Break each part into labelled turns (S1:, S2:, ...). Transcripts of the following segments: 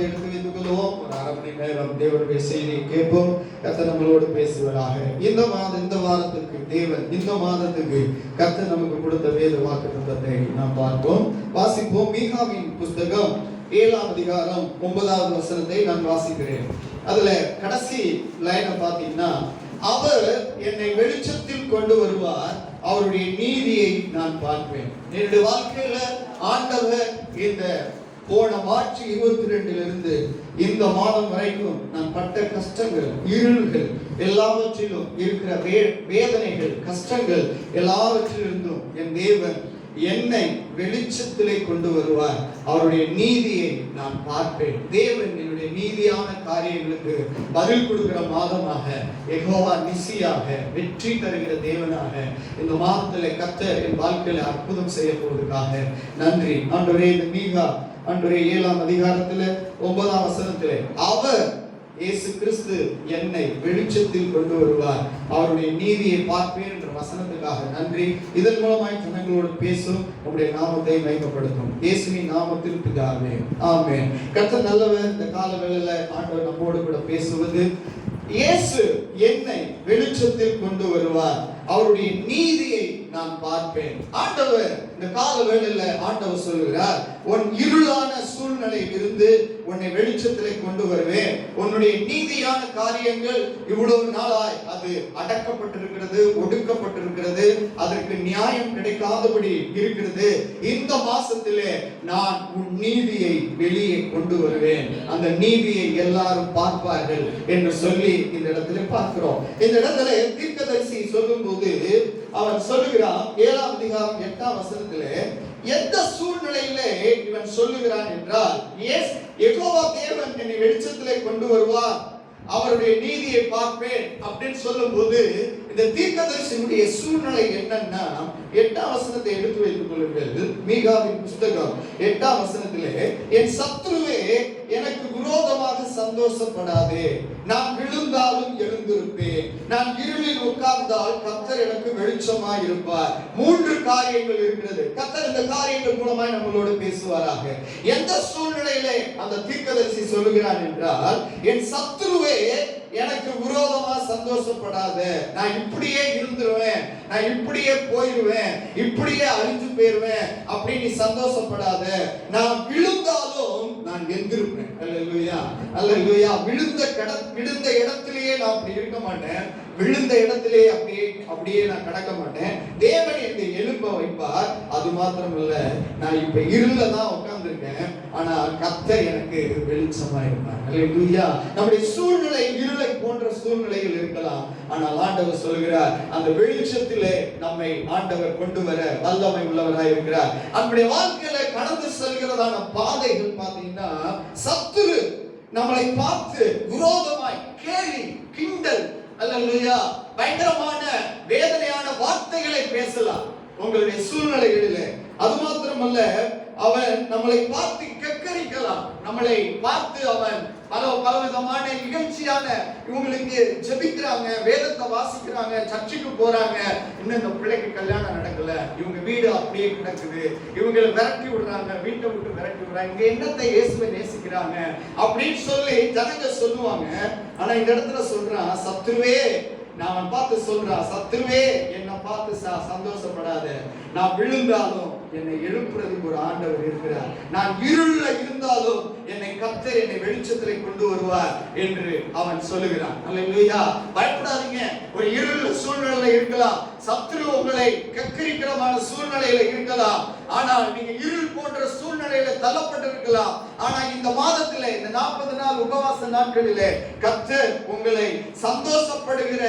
S1: ஜெபத்தை எடுத்து வைத்துக் கொள்வோம். ஒரு அரை மணி நேரம் தேவனுடைய செய்தியை கேட்போம். கர்த்தர் நம்மளோடு பேசுவதாக. இந்த வாரத்துக்கு தேவன் இந்த மாதத்துக்கு கர்த்தர் நமக்கு கொடுத்த வேத வாக்குத்தத்தத்தை நாம் பார்ப்போம். வாசிப்போம். மீகாவின் புஸ்தகம் 7ஆம் அதிகாரம் 9வது வசனத்தை நான் வாசிக்கிறேன். அதுல கடைசி லைனை பார்த்தீங்கன்னா, அவர் என்னை வெளிச்சத்தில் கொண்டு வருவார், அவருடைய நீதியை நான் பார்ப்பேன். என்னுடைய வாழ்க்கையில ஆண்டவர் இந்த போன மார்ச் 22 இந்த மாதம் வரைக்கும் நான் பட்ட கஷ்டங்கள், இருள்கள், எல்லாவற்றிலும் இருக்கிற வேதனைகள், கஷ்டங்கள் எல்லாவற்றிலிருந்தும் என் தேவன் என்னை வெளிச்சத்திலே கொண்டு வருவார், அவருடைய நீதியை நான் பார்ப்பேன். தேவன் என்னுடைய நீதியான காரியங்களுக்கு பதில் கொடுக்கிற மாதமாக, யெகோவா நிசியாக, வெற்றி தருகிற தேவனாக இந்த மாதத்தில் கர்த்தர் என் வாழ்க்கையில அற்புதம் செய்ய போவதற்காக நன்றி ஆண்டவரே. இந்த மீகா ஆண்டவரே 7ஆம் அதிகாரத்தில் 9ஆம் வசனத்திலே, அவர் இயேசு கிறிஸ்து என்னை வெளிச்சத்தில் கொண்டு வருவார், அவருடைய நீதியை பார்ப்பேன் என்ற வசனத்துக்காக நன்றி. இதன் மூலமாய் ஜனங்களோடு பேசும், உங்களுடைய நாமத்தை மகிமைப்படுத்தும். இயேசுவின் நாமத்தில் பிதாவே, ஆமென். கர்த்தர் நல்லவர். இந்த கால வேளையில ஆண்டவர் நம்மோடு கூட பேசுவது, இயேசு என்னை வெளிச்சத்தில் கொண்டு வருவார், அவருடைய நீதியை நான் பார்ப்பேன். ஆண்டவர் இந்த கால வேளையில ஆண்டவர் சொல்கிறார், உன் இருளான சூழ்நிலையில் இருந்து உன்னை வெளிச்சத்திலே கொண்டு வருவேன். உன்னுடைய நீதியான காரியங்கள் இவ்வளவு நாளாய் அது அடக்கப்பட்டிருக்கிறது, ஒடுக்கப்பட்டிருக்கிறது, அதற்கு நியாயம் கிடைக்காதபடி இருக்கிறது. இந்த மாசத்திலே நான் உன் நீதியை வெளியே கொண்டு வருவேன், அந்த நீதியை எல்லாரும் பார்ப்பார்கள் என்று சொல்லி இந்த இடத்துல பார்க்கிறோம். இந்த இடத்துல தீர்க்கதரிசி சொல்லும் போது அவன் சொல்லுகிறான், 7ஆம் அதிகாரம் 8ஆம் வசனத்திலே, எந்த சூழ்நிலையிலே இவன் சொல்லுகிறான் என்றால், யெகோவா தேவன் என்னை வெளிச்சத்திலே கொண்டு வருவார், அவருடைய நீதியை பார்ப்பேன் அப்படின்னு சொல்லும் போது, இந்த தீர்க்கதரிசியுடைய சூழ்நிலை என்னன்னா, 8ஆம் வசனத்தை எடுத்து வைத்துக் கொள்ளுங்கள். மீகாவின் புஸ்தகம் 8ஆம் வசனத்திலே, என் சத்துருவே எனக்கு விரோதமாக சந்தோஷப்படாதே, நான் விழுந்தாலும் எழுந்திருப்பேன், நான் இருளில் உட்கார்ந்தால் கர்த்தர் எனக்கு வெளிச்சமாய் இருப்பார். 3 காரியங்கள் இருக்கிறது. கர்த்தர் இந்த காரியங்கள் மூலமாய் நம்மளோடு பேசுவாராக. எந்த சூழ்நிலையிலே அந்த தீர்க்கதரிசி சொல்லுகிறான் என்றால், என் சத்துருவே எனக்கு விரோதமா சந்தோஷப்படாத, நான் இப்படியே இருந்துருவேன், நான் இப்படியே போயிடுவேன், இப்படியே அழிஞ்சு போயிருவேன் அப்படி நீ சந்தோஷப்படாத, நான் விழுந்தாலும் நான் எந்திருப்பேன். அல்லேலூயா, அல்லேலூயா. விழுந்த இடத்திலேயே நான் அப்படி இருக்க மாட்டேன், விழுந்த இடத்திலே அப்படியே நான் கடக்க மாட்டேன். தேவன் என்னை எழுப்ப வைப்பார். அது மாத்திரம் இல்ல, நான் இப்ப இருள தான் உட்கார்ந்துருக்கேன், ஆனா கர்த்தர் எனக்கு வெளிச்சமா இருப்பார். அல்லேலூயா. நம்முடைய சூழ்நிலை இருளை போன்ற சூழ்நிலைகள் இருக்கலாம், ஆனால் ஆண்டவர் சொல்கிறார், அந்த வெளிச்சத்திலே நம்மை ஆண்டவர் கொண்டு வர வல்லமை உள்ளவராய் இருக்கிறார். நம்முடைய வாழ்க்கையில கடந்து செல்கிறதான பாதைகள் பாத்தீங்கன்னா, சத்துரு நம்மளை பார்த்து விரோதமாய் கேலி, கிண்டல், அல்லேலூயா, பயங்கரமான வேதனையான வார்த்தைகளை பேசலாம் உங்களுடைய சூழ்நிலைகளிலே. அது மாத்திரமல்ல, அவன் நம்மளை பார்த்து கெக்கரிக்கலாம், நம்மளை பார்த்து அவன் பலவிதமான நிகழ்ச்சியான, இவங்களுக்கு ஜெபிக்கிறாங்க, வேதத்தை வாசிக்கிறாங்க, சர்ச்சுக்கு போறாங்க, இன்னும் இந்த பிள்ளைக்கு கல்யாணம் நடக்கல, இவங்க வீடு அப்படியே கிடக்குது, இவங்களை விரட்டி விடுறாங்க, வீட்டை விட்டு விரட்டி விடுறாங்க, இங்க என்னத்தை இயேசுவை நேசிக்கிறாங்க அப்படின்னு சொல்லி ஜனங்க சொல்லுவாங்க. ஆனா இந்த இடத்துல சொல்றான், சத்துருவே, நான் பார்த்து சொல்றான், சத்துருவே என்னை பார்த்து சந்தோஷப்படாத, நான் விழுந்தாலும் என்னை எழுப்புறதுக்கு ஒரு ஆண்டவர் இருக்கிறார், நான் இருள இருந்தாலும் என்னை கர்த்தர் என்னை வெளிச்சத்திலே கொண்டு வருவார் என்று அவன் சொல்லுகிறான். அல்லேலூயா. பயப்படாதீங்க. ஒரு இருள் சூழ்நிலையில இருக்கலாம், சத்துரு உங்களை கக்கிரிக்கிறமான சூழ்நிலையில இருக்கலாம், ஆனால் நீங்க இருள் போன்ற சூழ்நிலையில தள்ளப்பட்டிருக்கலாம். ஆனா இந்த மாதத்திலே, இந்த 40 நாள் உபவாச நாட்களிலே கர்த்தர் உங்களை சந்தோஷப்படுகிற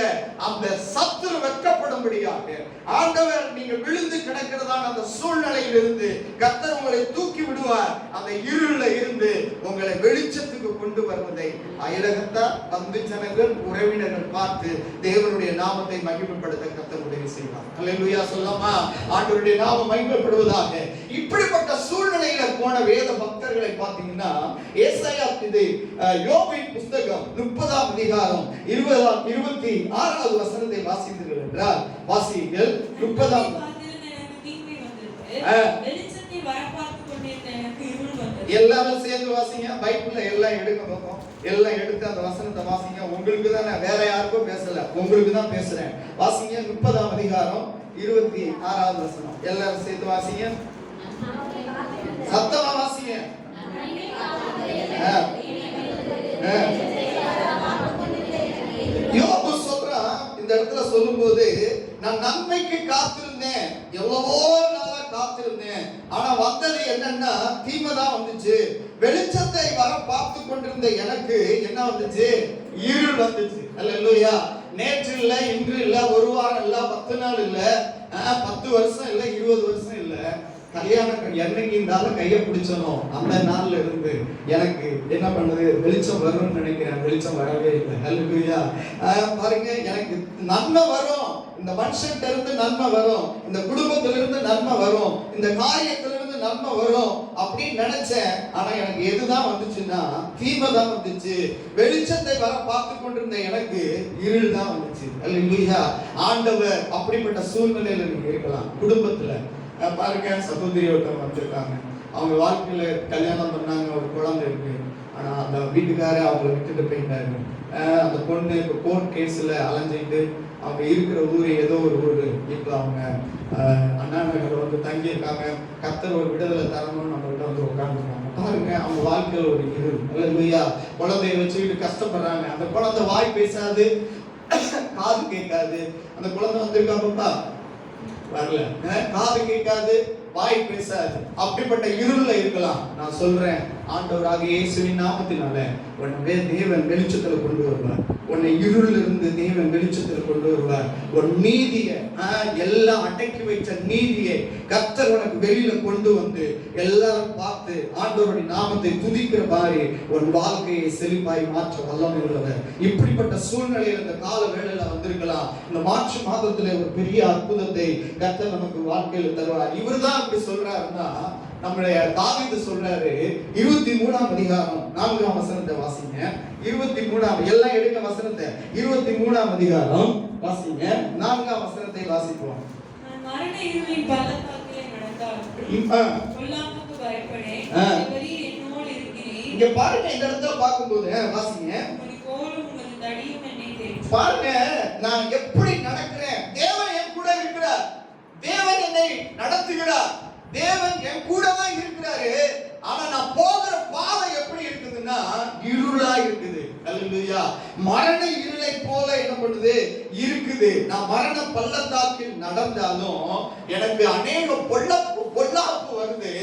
S1: அந்த சத்துரு வெட்கப்படும்படியாக ஆண்டவர் நீங்க விழுந்து கிடக்கிறதான அந்த சூழ்நிலையில் இருந்து கர்த்தர் உங்களை தூக்கி விடுவார். அந்த இருள இருந்து உங்களை வெளிச்சத்துக்கு கொண்டு வருவதை அயலகத்தார், பந்து ஜனங்கள், உறவினர்கள் பார்த்து தேவனுடைய நாமத்தை மகிமைப்படுத்த கர்த்தர் உதவி செய்வார். அல்லேலூயா. சொல்லமா, ஆண்டவருடைய நாமம் மகிமைப்படுவதாக. இப்படிப்பட்ட சூழ்நிலையில போன வேத பக்தர்களை பார்த்தீங்கன்னா, ஏசாயா யோபின் புஸ்தகம் 30ஆம் அதிகாரம் 26வது வசனத்தை வாசித்தீர்கள் என்றால், வாசியுங்கள். 30ஆம் எல்லாரும் சேர்ந்து வாசிங்க. பைபிள்ல எல்லாம் எடுக்க பார்ப்போம். எல்லாம் எடுத்து அந்த வசனத்தை வாசிங்க. உங்களுக்கு தான், நான் வேற யாருக்கும் பேசல, உங்களுக்கு தான் பேசுறேன். வாசிங்க 30ஆம் அதிகாரம் 26வது வசனம். எல்லாரும் சேர்ந்து வாசிங்க. சத்தமா வாசிங்க. யோபு சொல்றான், இந்த இடத்துல சொல்லும்போது, நான் நன்மைக்கு காத்திருந்தேன், எவ்வளவோ நாளா காத்திருந்தேன், ஆனா வந்தது என்னன்னா தீமைதான் வந்துச்சு. வெளிச்சத்தை வர பார்த்து கொண்டிருந்த எனக்கு என்ன வந்துச்சு? இருள் வந்துச்சு. அல்லேலூயா. நேற்று இல்ல, இன்று இல்ல, ஒரு வாரம் இல்ல, 10 நாள் இல்ல, 10 வருஷம் இல்ல, 20 வருஷம் இல்ல, கல்யாணம் என்னைக்கு இருந்தாலும் கையை பிடிச்சனும் அந்த நாள்ல இருந்து எனக்கு என்ன பண்ணுது? வெளிச்சம் வரும்னு நினைக்கிறேன். வெளிச்சம் வரவே இல்லை. அல்லேலூயா. பாருங்க, எனக்கு நன்மை வரும், இந்த மனுஷன்கிட்ட இருந்து நன்மை வரும், இந்த குடும்பத்துல இருந்து நன்மை வரும், இந்த காரியத்துல இருந்து நன்மை வரும் அப்படின்னு நினைச்சேன். ஆனா எனக்கு எதுதான் வந்துச்சுன்னா தீமை தான் வந்துச்சு. வெளிச்சத்தை வர பார்த்து கொண்டிருந்த எனக்கு இருள் தான் வந்துச்சு. அல்லேலூயா. ஆண்டவர் அப்படிப்பட்ட சூழ்நிலையில நீங்க இருக்கலாம். குடும்பத்துல பாருங்க, சகோதரி ஒருத்தவங்க வந்திருக்காங்க. அவங்க வாழ்க்கையில கல்யாணம் பண்ணாங்க, ஒரு குழந்தை இருக்கு. ஆனா அந்த வீட்டுக்காரர் அவங்கள விட்டுட்டு போயிட்டாரு. அந்த பொண்ணு இப்போ கோர்ட் கேஸ்ல அலைஞ்சிட்டு அவங்க இருக்கிற ஊர் ஏதோ ஒரு ஊர். இப்போ அவங்க அண்ணா நகர் வந்து தங்கி இருக்காங்க. கர்த்தர் ஒரு விடுதலை தரணும்னு நம்மகிட்ட வந்து உட்காந்துருக்காங்க. பாருங்க, அவங்க வாழ்க்கையில ஒரு இருள். அல்லேலூயா. குழந்தைய வச்சுக்கிட்டு கஷ்டப்படுறாங்க. அந்த குழந்தை வாய் பேசாது, காது கேட்காது. அந்த குழந்தை வந்திருக்காப்பா வரல, காது கேட்காது, வாய் பேசாது. அப்படிப்பட்ட இருள்ல இருக்கலாம். நான் சொல்றேன், ஆண்டவராக இயேசுவின் நாமத்தினால உன்னை தேவன் வெளிச்சத்துல கொண்டு வருவார். உன்னை இருளில் இருந்து தேவன் வெளிச்சத்துல கொண்டு வருவார். ஒரு நீதியை, எல்லாம் அடக்கி வைத்த நீதியை கர்த்தர் உனக்கு வெளியில கொண்டு வந்து எல்லாரும் பார்த்து ஆண்டவருடைய நாமத்தை துதிக்கிற மாதிரி உன் வாழ்க்கையை செழிப்பாய் மாற்ற வல்லமை உள்ளவர். இப்படிப்பட்ட சூழ்நிலையில் இந்த கால வேளையில வந்திருக்கலாம். இந்த மார்ச் மாதத்துல ஒரு பெரிய அற்புதத்தை கர்த்தர் நமக்கு வாழ்க்கையில தருவார். இவர்தான் அப்படி சொல்றாருன்னா, நம்முடைய தாவீது சொல்றாரு. 23ஆம் அதிகாரம் 4ஆம் வசனத்தை வாசிங்க. 23ஆம், எல்லாம் எடுக்க வசனத்தை. 23ஆம் அதிகாரம் வாசிங்க. 4ஆம் வசனத்தை வாசிப்போம்.
S2: மரண இருளின் பள்ளத்தாக்கிலே நடந்தாலும் பொல்லாப்புக்கு பயப்படேன், தேவரீர் என்னோடு இருக்கிறீர்.
S1: இங்க பாருங்க, இந்த இடத்துல பார்க்கும்போது வாசிங்க.
S2: உம்முடைய கோலும் உமது தடியும் என்னை தேற்றும்.
S1: பாருங்க, நான் எப்படி நடக்கிறேன், தேவன் என் கூட இருக்கிறார், தேவன் என்னை நடத்துகிறார், தேவன் என் கூட தான் இருக்கிறாரு. ஆனா நான் போகிற பாதை எப்படி இருக்குதுன்னா இருளா இருக்குது. அல்லேலூயா. மரண இருளை போல என்ன பண்ணுது? இருக்குது. நான் மரண பள்ளத்தாக்கில் நடந்தாலும் எனக்கு அநேக பொல்லாப்பு வருது.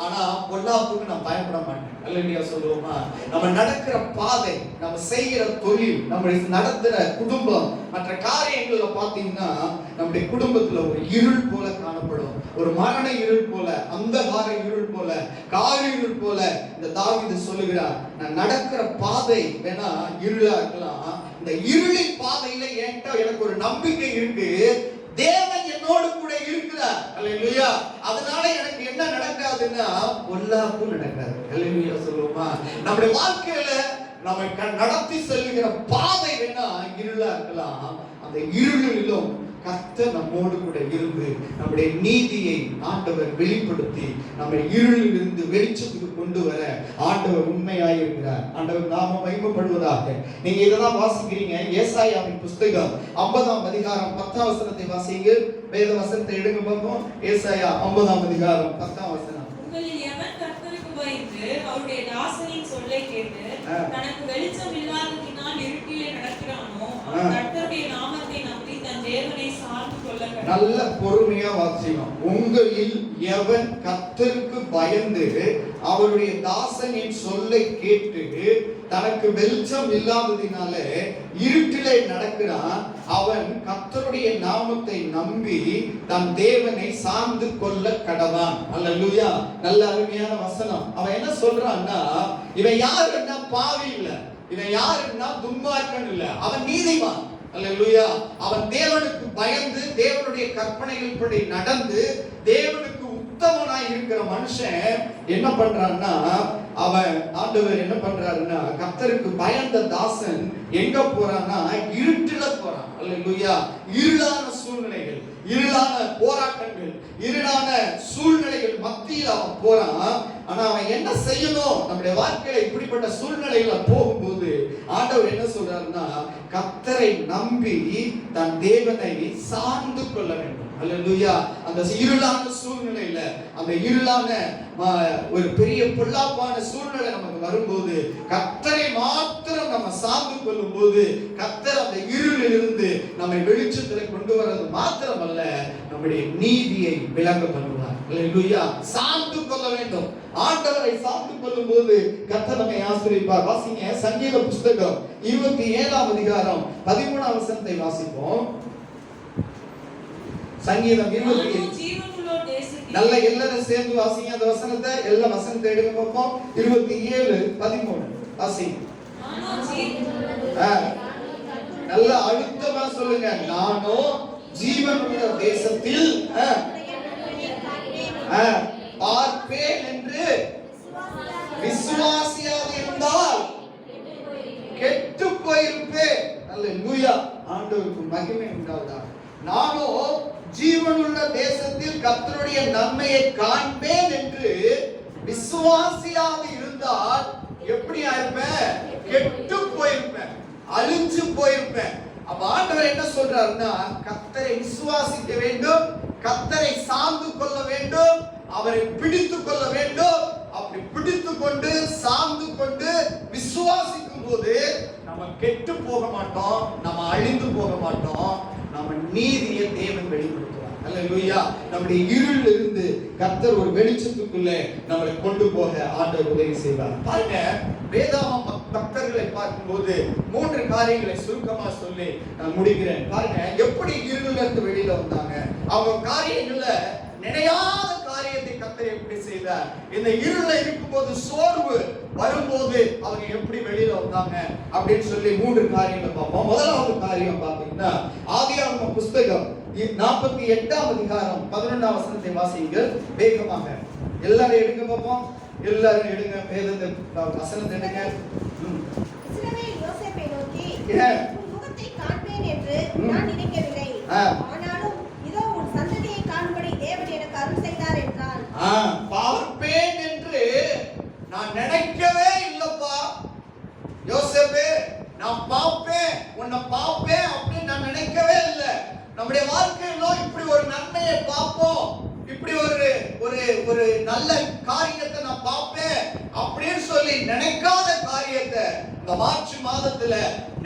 S1: ஆனா பொல்லாப்புக்கு நான் பயப்பட மாட்டேன். அல்லேலூயா சொல்லுவோமா? நம்ம நடக்கிற பாதை, நம்ம செய்கிற தொழில், நம்ம நடத்துற குடும்பம், மற்ற காரியங்கள்ல பாத்தீங்கன்னா நம்முடைய குடும்பத்துல ஒரு இருள் போல காணப்படும். ஒரு மரண இருள் போல, அந்தகார இருள் போல, காரி இருள் போல. இந்த தாவீது சொல்லுகிறார், நான் நடக்கிற பாதை வேணா இருளா இருக்கலாம், இந்த இருளின் பாதையில எனக்கு ஒரு நம்பிக்கை இருக்கு, தேவன் என்னோடு கூட இருக்கிறார். அல்லேலூயா. அதனால எனக்கு என்ன நடக்காதுன்னா பொல்லாப்பு நடக்காது. அல்லேலூயா சொல்லுவோமா? நம்முடைய வாழ்க்கையில நம்ம நடத்தி செல்கிற பாதை வேணா இருளா இருக்கலாம், அந்த இருளிலும் கர்த்தர் நம்மோடு கூட இருந்து நம்முடைய நீதியை ஆண்டவர் வெளிப்படுத்தி நம்மை இருளில் இருந்து வெளிச்சத்துக்கு கொண்டு வர ஆண்டவர் உண்மையாய் இருக்கிறார். ஆண்டவர் நாம மகிமைப்படுவதாக. நீங்க இதெல்லாம் வாசிக்கிறீங்க. ஏசாயாவின் புஸ்தகம் 50ஆம் அதிகாரம் 10ஆம் வசனத்தை வாசிங்க. வேத வசனத்தை எடுங்க பார்ப்போம். ஏசாயா 50ஆம் அதிகாரம் 10ஆம் வசனம்.
S2: உங்களில் எவன் கர்த்தருக்கு பயந்து அவருடைய தாசனின் சொல்லை கேட்டு தனக்கு வெளிச்சம் இல்லாததினால் இருட்டிலே நடக்கிறானோ, அவன் கர்த்தருடைய நாமத்தை நம்பி தன் தேவனை சார்ந்து கொள்ள கடவன். நல்ல பொறுமையா வாசிக்கணும். உங்களில் எவன் கர்த்தருக்கு பயந்து அவருடைய தாசனின் சொல்லை கேட்டு தனக்கு வெளிச்சம் இல்லாததினால இருட்டிலே நடக்கிறான், அவன் கர்த்தருடைய நாமத்தை நம்பி தன் தேவனை சார்ந்து கொள்ள கடவான். அல்லேலூயா. நல்ல அருமையான வசனம். அவன் என்ன சொல்றான்னா, இவன் யாருன்னா பாவி இல்ல, இவன் யாருன்னா துன்மார்க்கன் இல்ல, அவன் நீதிமான். அல்லேலூயா. அவன் தேவனுக்கு பயந்து தேவனுடைய கற்பனைகள் படி நடந்து தேவனுக்கு உத்தமனாய் இருக்கிற மனுஷன் என்ன பண்றான்னா, அவன் ஆண்டவர் என்ன பண்றாருன்னா, கர்த்தருக்கு பயந்த தாசன் எங்க போறான்னா இருட்டுல போறான். அல்லேலூயா. இருளான சூழ்நிலைகள், இருளான போராட்டங்கள், இருளான சூழ்நிலைகள் மத்தியில் அவன் போறான்.
S1: ஆனா அவன் என்ன செய்யணும்? நம்முடைய வாழ்க்கையில இப்படிப்பட்ட சூழ்நிலையில போகும்போது ஆண்டவர் என்ன சொல்றாருன்னா, கர்த்தரை நம்பி தன் தேவனை சார்ந்து கொள்ள வேண்டும். அல்லேலூயா. அந்த இருளான சூழ்நிலையில, அந்த இருளான ஒரு பெரிய பொல்லாப்பான சூழ்நிலை நமக்கு வரும்போது கர்த்தரை மாத்திரம் நம்ம சார்ந்து கொள்ளும் போது கர்த்தர் அந்த இருளில் இருந்து நம்மை வெளிச்சத்தில் கொண்டு வர்றது மாத்திரமல்ல, நம்முடைய நீதியை விளங்க பண்ணுவார். அல்லேலூயா. சார்ந்து கொள்ள வேண்டும். ஆண்டவரை சார்ந்து கொள்ளும் போது கர்த்தர் நம்மை ஆசீர்வதிப்பார். வாசிங்க சங்கீத புஸ்தகம் 27ஆம் அதிகாரம் 13ஆம் வசனத்தை வாசிப்போம். சங்கீதம் 27 நல்ல எல்லாரும் சேர்ந்து வாசிங்க அந்த வசனத்தை. எல்லா வசனத்தை எடுங்க பார்ப்போம். 27:13 வாசிங்க. நல்ல அழுத்தமா சொல்லுங்க. நானோ ஜீவனுள்ள தேசத்தில் பார்ப்பேன் என்று விசுவாசியாக இருந்தால் கெட்டு போயிருப்பேன். அல்லேலூயா. ஆண்டவருக்கு மகிமை உண்டாவதாக. நானோ ஜீவனுள்ள தேசத்தில் கர்த்தருடைய நன்மையை காண்பேன் என்று விசுவாசியாக இருந்தால் எப்படி ஆயிருப்பேன்? கெட்டு போயிருப்பேன், அழிஞ்சு போயிருப்பேன். அப்ப ஆண்டவர் என்ன சொல்றாருன்னா, கர்த்தரை விசுவாசிக்க வேண்டும், கர்த்தரை சார்ந்து கொள்ள வேண்டும், அவரை பிடித்துக் கொள்ள வேண்டும். அப்படி பிடித்துக் கொண்டு சார்ந்து கொண்டு விசுவாசிக்கும் போது நம்ம கெட்டு போக மாட்டோம், நம்ம அழிந்து போக மாட்டோம், நம்ம நீதியை தேவன் வெளிப்படுத்துவார். அல்லேலூயா. நம்முடைய இருளில் இருந்து கர்த்தர் ஒரு வெளிச்சத்துக்குள்ளே நம்மளை கொண்டு போக ஆண்டவர் உதவி செய்வார். பாருங்க, வேதாகம பக்தர்களை பார்க்கும்போது 3 காரியங்களை சுருக்கமா சொல்லி நான் முடிக்கிறேன். பாருங்க, எப்படி இருளில் இருந்து வெளியில வந்தாங்க. அவங்க காரியங்கள்ல நினையாத காரியத்தை கர்த்தர் எப்படி செய்தார். இந்த இருள இருக்கும்போது சோர்வு வரும்போது அவங்க எப்படி வெளியில வந்தாங்க அப்படின்னு சொல்லி 3 காரியங்களை பார்ப்போம். முதலாவது காரியம் பாத்தீங்கன்னா, ஆதியாகம புஸ்தகம் 48ஆம் அதிகாரம் 11ஆம் வசனத்தை வாசியுங்கள் வேகமாக. எல்லாரும் எடுங்க பார்ப்போம். எல்லாரும் எடுங்க, வேதத்தை வசனத்தை எடுங்க.
S3: இஸ்ரவேல் யோசேப்பை நோக்கி, உன் முகத்தை காண்பேன் என்று நான் நினைக்கவில்லை, ஆனாலும் இதோ உன் சந்ததியை காணும்படி தேவன் எனக்கு அருள் செய்தார் என்றான்.
S1: பார்ப்பேன் என்று நான் நினைக்கவே இல்லப்பா யோசேப்பே, நான் பார்ப்பேன், உன்னை பார்ப்பேன் அப்படின்னு நான் நினைக்கவே இல்லை. நம்முடைய வாழ்க்கையில இப்படி ஒரு நன்மையை பார்ப்போம், இப்படி ஒரு நல்ல காரியத்தை நான் பார்ப்பேன் அப்படின்னு சொல்லி நினைக்காத காரியத்தை இந்த மார்ச் மாதத்துல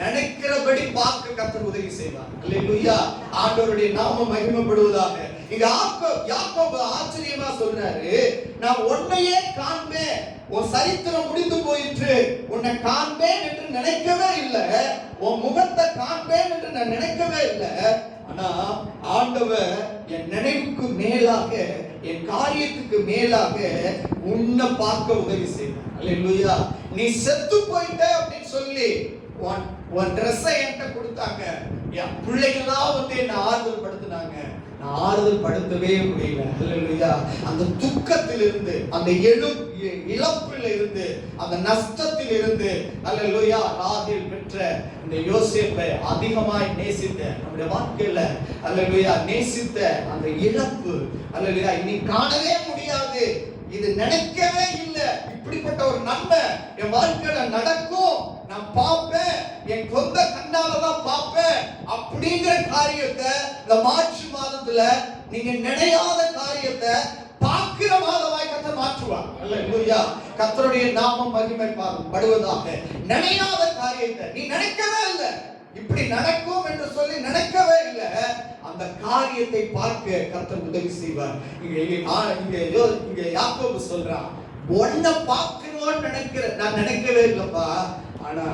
S1: நினைக்கிறபடி பார்க்க கர்த்தர் உதவி செய்வார். அல்லேலூயா. ஆண்டவருடைய நாமம் மகிமைப்படுவதாக. இங்க யாக்கோபு ஆச்சரியமா சொல்றாரு, நான் உன்னையே காண்பேன், உன் சரித்திரம் முடிந்து போயிற்று, உன்னை காண்பேன் என்று நினைக்கவே இல்லை, உன் முகத்தை காண்பேன் என்று நான் நினைக்கவே இல்லை. ஆனா ஆண்டவர் என் நினைவுக்கு மேலாக, என் காரியத்துக்கு மேலாக உன்னை பார்க்க உதவி செய்வார். அல்லேலூயா. நீ செத்து போயிட்ட அப்படின்னு சொல்லி உன் ட்ரெஸ்ஸை என்கிட்ட கொடுத்தாங்க, என் பிள்ளைகளாம் வந்து என்ன ஆறுதல் படுத்தினாங்க, நான் ஆறுதல் படுத்தவே முடியல. அல்லேலூயா. அந்த துக்கத்தில் இருந்து, அந்த இழப்பில் இருந்து, அந்த நஷ்டத்தில் இருந்து, அல்லேலூயா, ராகேல் பெற்ற இந்த யோசேப்பை அதிகமாய் நேசித்த நம்முடைய வாழ்க்கையில, அல்லேலூயா, நேசித்த அந்த இழப்பு, அல்லேலூயா, இனி காணவே முடியாது, இது நினைக்கவே இல்லை, இப்படிப்பட்ட ஒரு நன்மை என் வாழ்க்கையில நடக்கும், நான் பார்ப்பேன், என் சொந்த கண்ணால தான் பார்ப்பேன் அப்படிங்கிற காரியத்தை இந்த மார்ச் மாதத்துல நீங்க நினையாத காரியத்தை பார்க்கிற மாதமாய் கர்த்தர் மாற்றுவார். அல்லேலூயா. கர்த்தருடைய நாமம் மகிமைப்படுவதாக. நினையாத காரியத்தை நீ நினைக்கவே இல்லை, இப்படி நடக்கும் என்று சொல்லி நினைக்கவே இல்லை, அந்த காரியத்தை பார்க்க கர்த்தர் உதவி செய்வார். இங்க யாக்கோபு சொல்றான், உன்னை பார்க்கணும்னு நினைக்கிறேன், நான் நினைக்கவே இல்லப்பா, ஆனா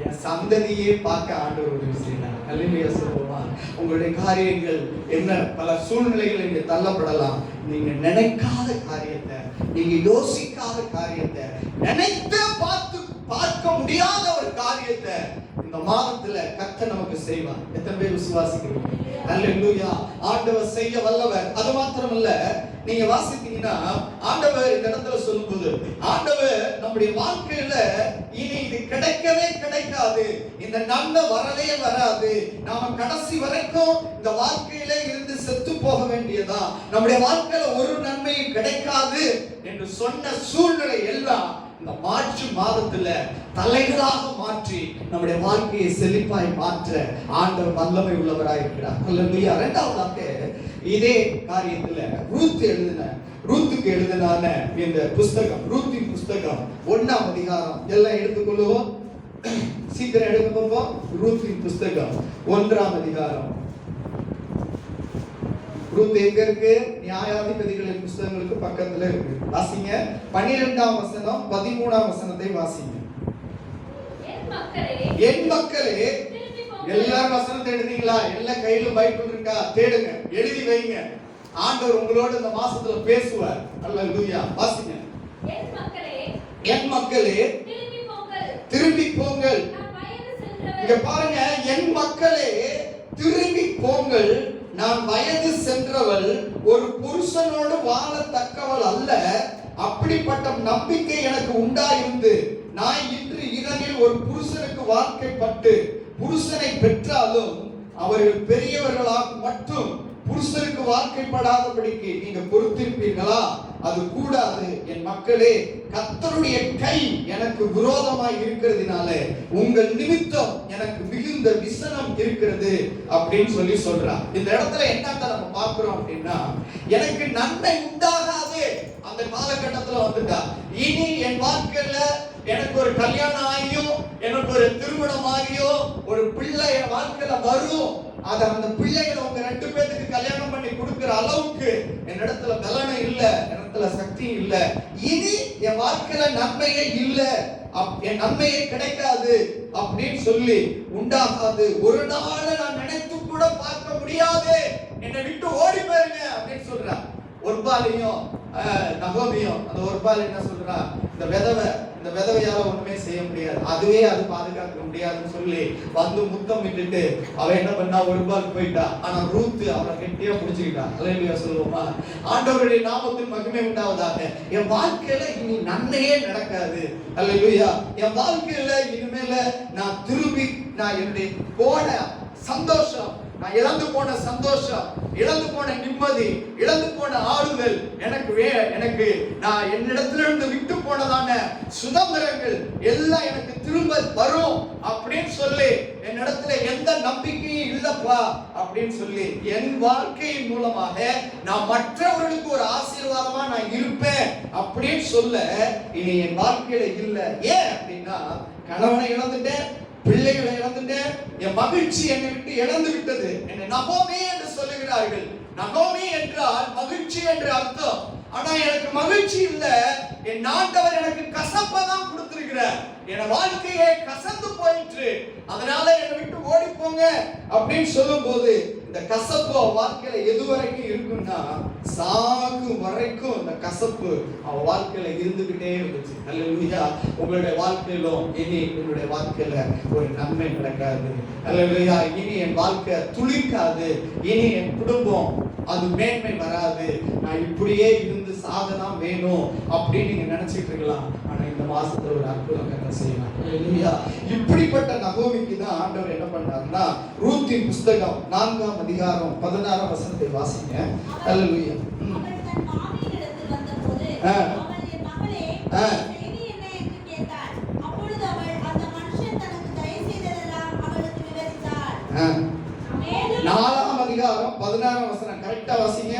S1: என் சந்ததியே பார்க்க ஆண்டவர் உதவி செய்யலாம். அல்லேலூயா சொல்லுவோமா. உங்களுடைய காரியங்கள் என்ன, பல சூழ்நிலைகள் இங்க தள்ளப்படலாம். நீங்க நினைக்காத காரியத்தை, நீங்க யோசிக்காத காரியத்தை, நினைத்து பார்க்க முடியாத ஒரு காரியத்தை இந்த மாதத்துல கர்த்தர் நமக்கு செய்வார். எத்தனை பேர் விசுவாசிக்கிறீங்க? அல்லேலூயா. ஆண்டவர் செய்ய வல்லவர். அது மாத்திரமல்ல, நீங்க வாசித்தீங்கன்னா ஆண்டவர் இந்த இடத்துல சொல்லும்போது, ஆண்டவர் நம்முடைய வாழ்க்கையில இனி இது கிடைக்கவே கிடையாது கிடைக்காது, இந்த நன்மை வரவே வராது, நாம கடைசி வரைக்கும் இந்த வாழ்க்கையில இருந்து செத்து போக வேண்டியதா, நம்முடைய வாழ்க்கையில ஒரு நன்மையும் கிடைக்காது என்று சொன்ன சூழ்நிலை எல்லாம் இந்த மார்ச் மாதத்துல தலைகளாக மாற்றி நம்முடைய வாழ்க்கையை செழிப்பாய் மாற்ற ஆண்டவர் வல்லமை உள்ளவராய் இருக்கிறார். அல்லேலூயா. இரண்டாவதாக இதே காரியத்துல ரூத்துக்கு எழுதினான இந்த புஸ்தகம், ரூத்தின் புஸ்தகம் 1ஆம் அதிகாரம், எல்லாம் எடுத்துக்கொள்ளுவோம், சீக்கிரம் எடுத்துக்கொள்வோம். ரூத்தின் புஸ்தகம் 1ஆம் அதிகாரம். ரூத் எங்க இருக்கு? நியாயாதிபதிகளின் புஸ்தகங்களுக்கு பக்கத்துல இருக்கு. வாசிங்க 12ஆம் வசனம் 13ஆம் வசனத்தை வாசிங்க. என் மக்களே, எல்லாரும் வசனத்தை எழுதிங்களா? எல்லாம் கையில பைபிள் இருக்கா? தேடுங்க, எழுதி வைங்க. ஆண்டவர் உங்களோட இந்த மாசத்துல பேசுவார். அல்லேலூயா. வாசிங்க. என் மக்களே திரும்பி போங்கள். இங்க பாருங்க, என் மக்களே திரும்பி போங்கள், நான் வயது சென்றவள், ஒரு புருஷனோடு வாழத்தக்கவள் அல்ல. அப்படிப்பட்ட நம்பிக்கை எனக்கு உண்டாயிருந்து நான் இன்று இரவில் ஒரு புருஷனுக்கு வாழ்க்கைப்பட்டு புருஷனை பெற்றாலும் அவர்கள் பெரியவர்களாக மட்டும் புருஷனுக்கு வாழ்க்கைப்படாதபடிக்கு நீங்க பொறுத்திருப்பீர்களா? அது கூடாது. என் மக்களே, கர்த்தருடைய கை எனக்கு விரோதமாய் இருக்கிறதுனால உங்கள் நிமித்தம் எனக்கு மிகுந்த விசனம் இருக்கிறது அப்படின்னு சொல்றார். இந்த இடத்துல என்னத்தை நம்ம பார்க்கிறோம் அப்படின்னா, எனக்கு நன்மை உண்டாகாது அந்த காலகட்டத்துல வந்துட்டா. இனி என் வாழ்க்கையில எனக்கு ஒரு கல்யாணம் ஆகியும், எனக்கு ஒரு திருமணம் ஆகியும், ஒரு பிள்ளை என் வாழ்க்கையில வரும், அது அந்த பிள்ளைகளை உங்க 2 பேருக்கு கல்யாணம் பண்ணி கொடுக்கிற அளவுக்கு என் இடத்துல பலனும் இல்ல, இடத்துல சக்தி இல்ல, இனி என் வாழ்க்கையில நன்மையே இல்ல, என் நன்மையே கிடைக்காது அப்படின்னு சொல்லி உண்டாகாது. ஒரு நாள் நான் நினைத்து கூட பார்க்க முடியாது, என்னை விட்டு ஓடி போயிருங்க அப்படின்னு சொல்றான். ஒருபாலையும் நகோமியும், அந்த ஒருபால் என்ன சொல்றா? இந்த விதவையால ஒண்ணுமே செய்ய முடியாது, அதுவே அது பாதுகாக்க முடியாதுன்னு சொல்லி வந்து முத்தம் விட்டுட்டு அவ என்ன பண்ணா? ஒருபால் போயிட்டா. ஆனா ரூத் அவளை கெட்டியா புடிச்சுக்கிட்டா. அல்லேலூயா சொல்லுவோமா? ஆண்டவருடைய நாமத்தின் மகிமை உண்டாவதாக. என் வாழ்க்கையில இனி நன்மையே நடக்காது. அல்லேலூயா. என் வாழ்க்கையில இனிமேல நான் என்னுடைய போன சந்தோஷம், நான் இழந்து போன சந்தோஷம், இழந்து போன நிம்மதி, இழந்து போன ஆறுதல், எனக்கு நான் என்னிடத்திலிருந்து விட்டு போனதான சுதந்திரங்கள் எல்லாம் எனக்கு திரும்ப வரும் அப்படின்னு சொல்லி, என்னிடத்துல எந்த நம்பிக்கையும் இல்லப்பா அப்படின்னு சொல்லி, என் வாழ்க்கையின் மூலமாக நான் மற்றவர்களுக்கு ஒரு ஆசீர்வாதமா நான் இருப்பேன் அப்படின்னு சொல்ல இனி என் வாழ்க்கையில இல்ல. ஏன் அப்படின்னா, கணவனை இழந்துட்டேன், பிள்ளைகளை இழந்துட்டேன், என் மகிழ்ச்சி என்னை விட்டு இழந்து விட்டது. என்னை நகோமி என்று சொல்லுகிறார்கள். நகோமி என்றால் மகிழ்ச்சி என்று அர்த்தம். ஆனா எனக்கு மகிழ்ச்சி இல்ல, என் ஆண்டவர் எனக்கு கசப்பை தான் கொடுத்திருக்கிறார். என் வாழ்க்கையே கசந்து போயிற்று, அதனால என்னை விட்டு ஓடி போங்க அப்படின்னு சொல்லும் போது, இந்த கசப்பு வாழ்க்கையில எது வரைக்கும் இருக்குன்னா, சாகும் வரைக்கும் இந்த கசப்பு அவன் வாழ்க்கையில இருந்துகிட்டே இருந்துச்சு. அல்லேலூயா. உங்களுடைய வாழ்க்கையிலும் இனி என்னுடைய வாழ்க்கையில ஒரு நன்மை நடக்காது. அல்லேலூயா. இனி என் வாழ்க்கை துளிர்க்காது, இனி என் குடும்பம் அது மேன்மை வராது, நான் இப்படியே இருந்து சாதனம் வேணும் அப்படின்னு நீங்க நினைச்சிட்டு இருக்கலாம். ஆனா இந்த மாசத்துல ஒரு அற்புதம் செய்யலாம். அல்லேலூயா. இப்படிப்பட்ட நகோமிக்கு தான் ஆண்டவர் என்ன பண்ணாருன்னா, ரூத்தின் புஸ்தகம் 4ஆம் அதிகாரம் 16ஆம் வசனத்தை வாசிங்க. அல்லேலூயா. நாலாம் அதிகாரம் 16ஆம் வசனம் கரெக்டா வாசிங்க.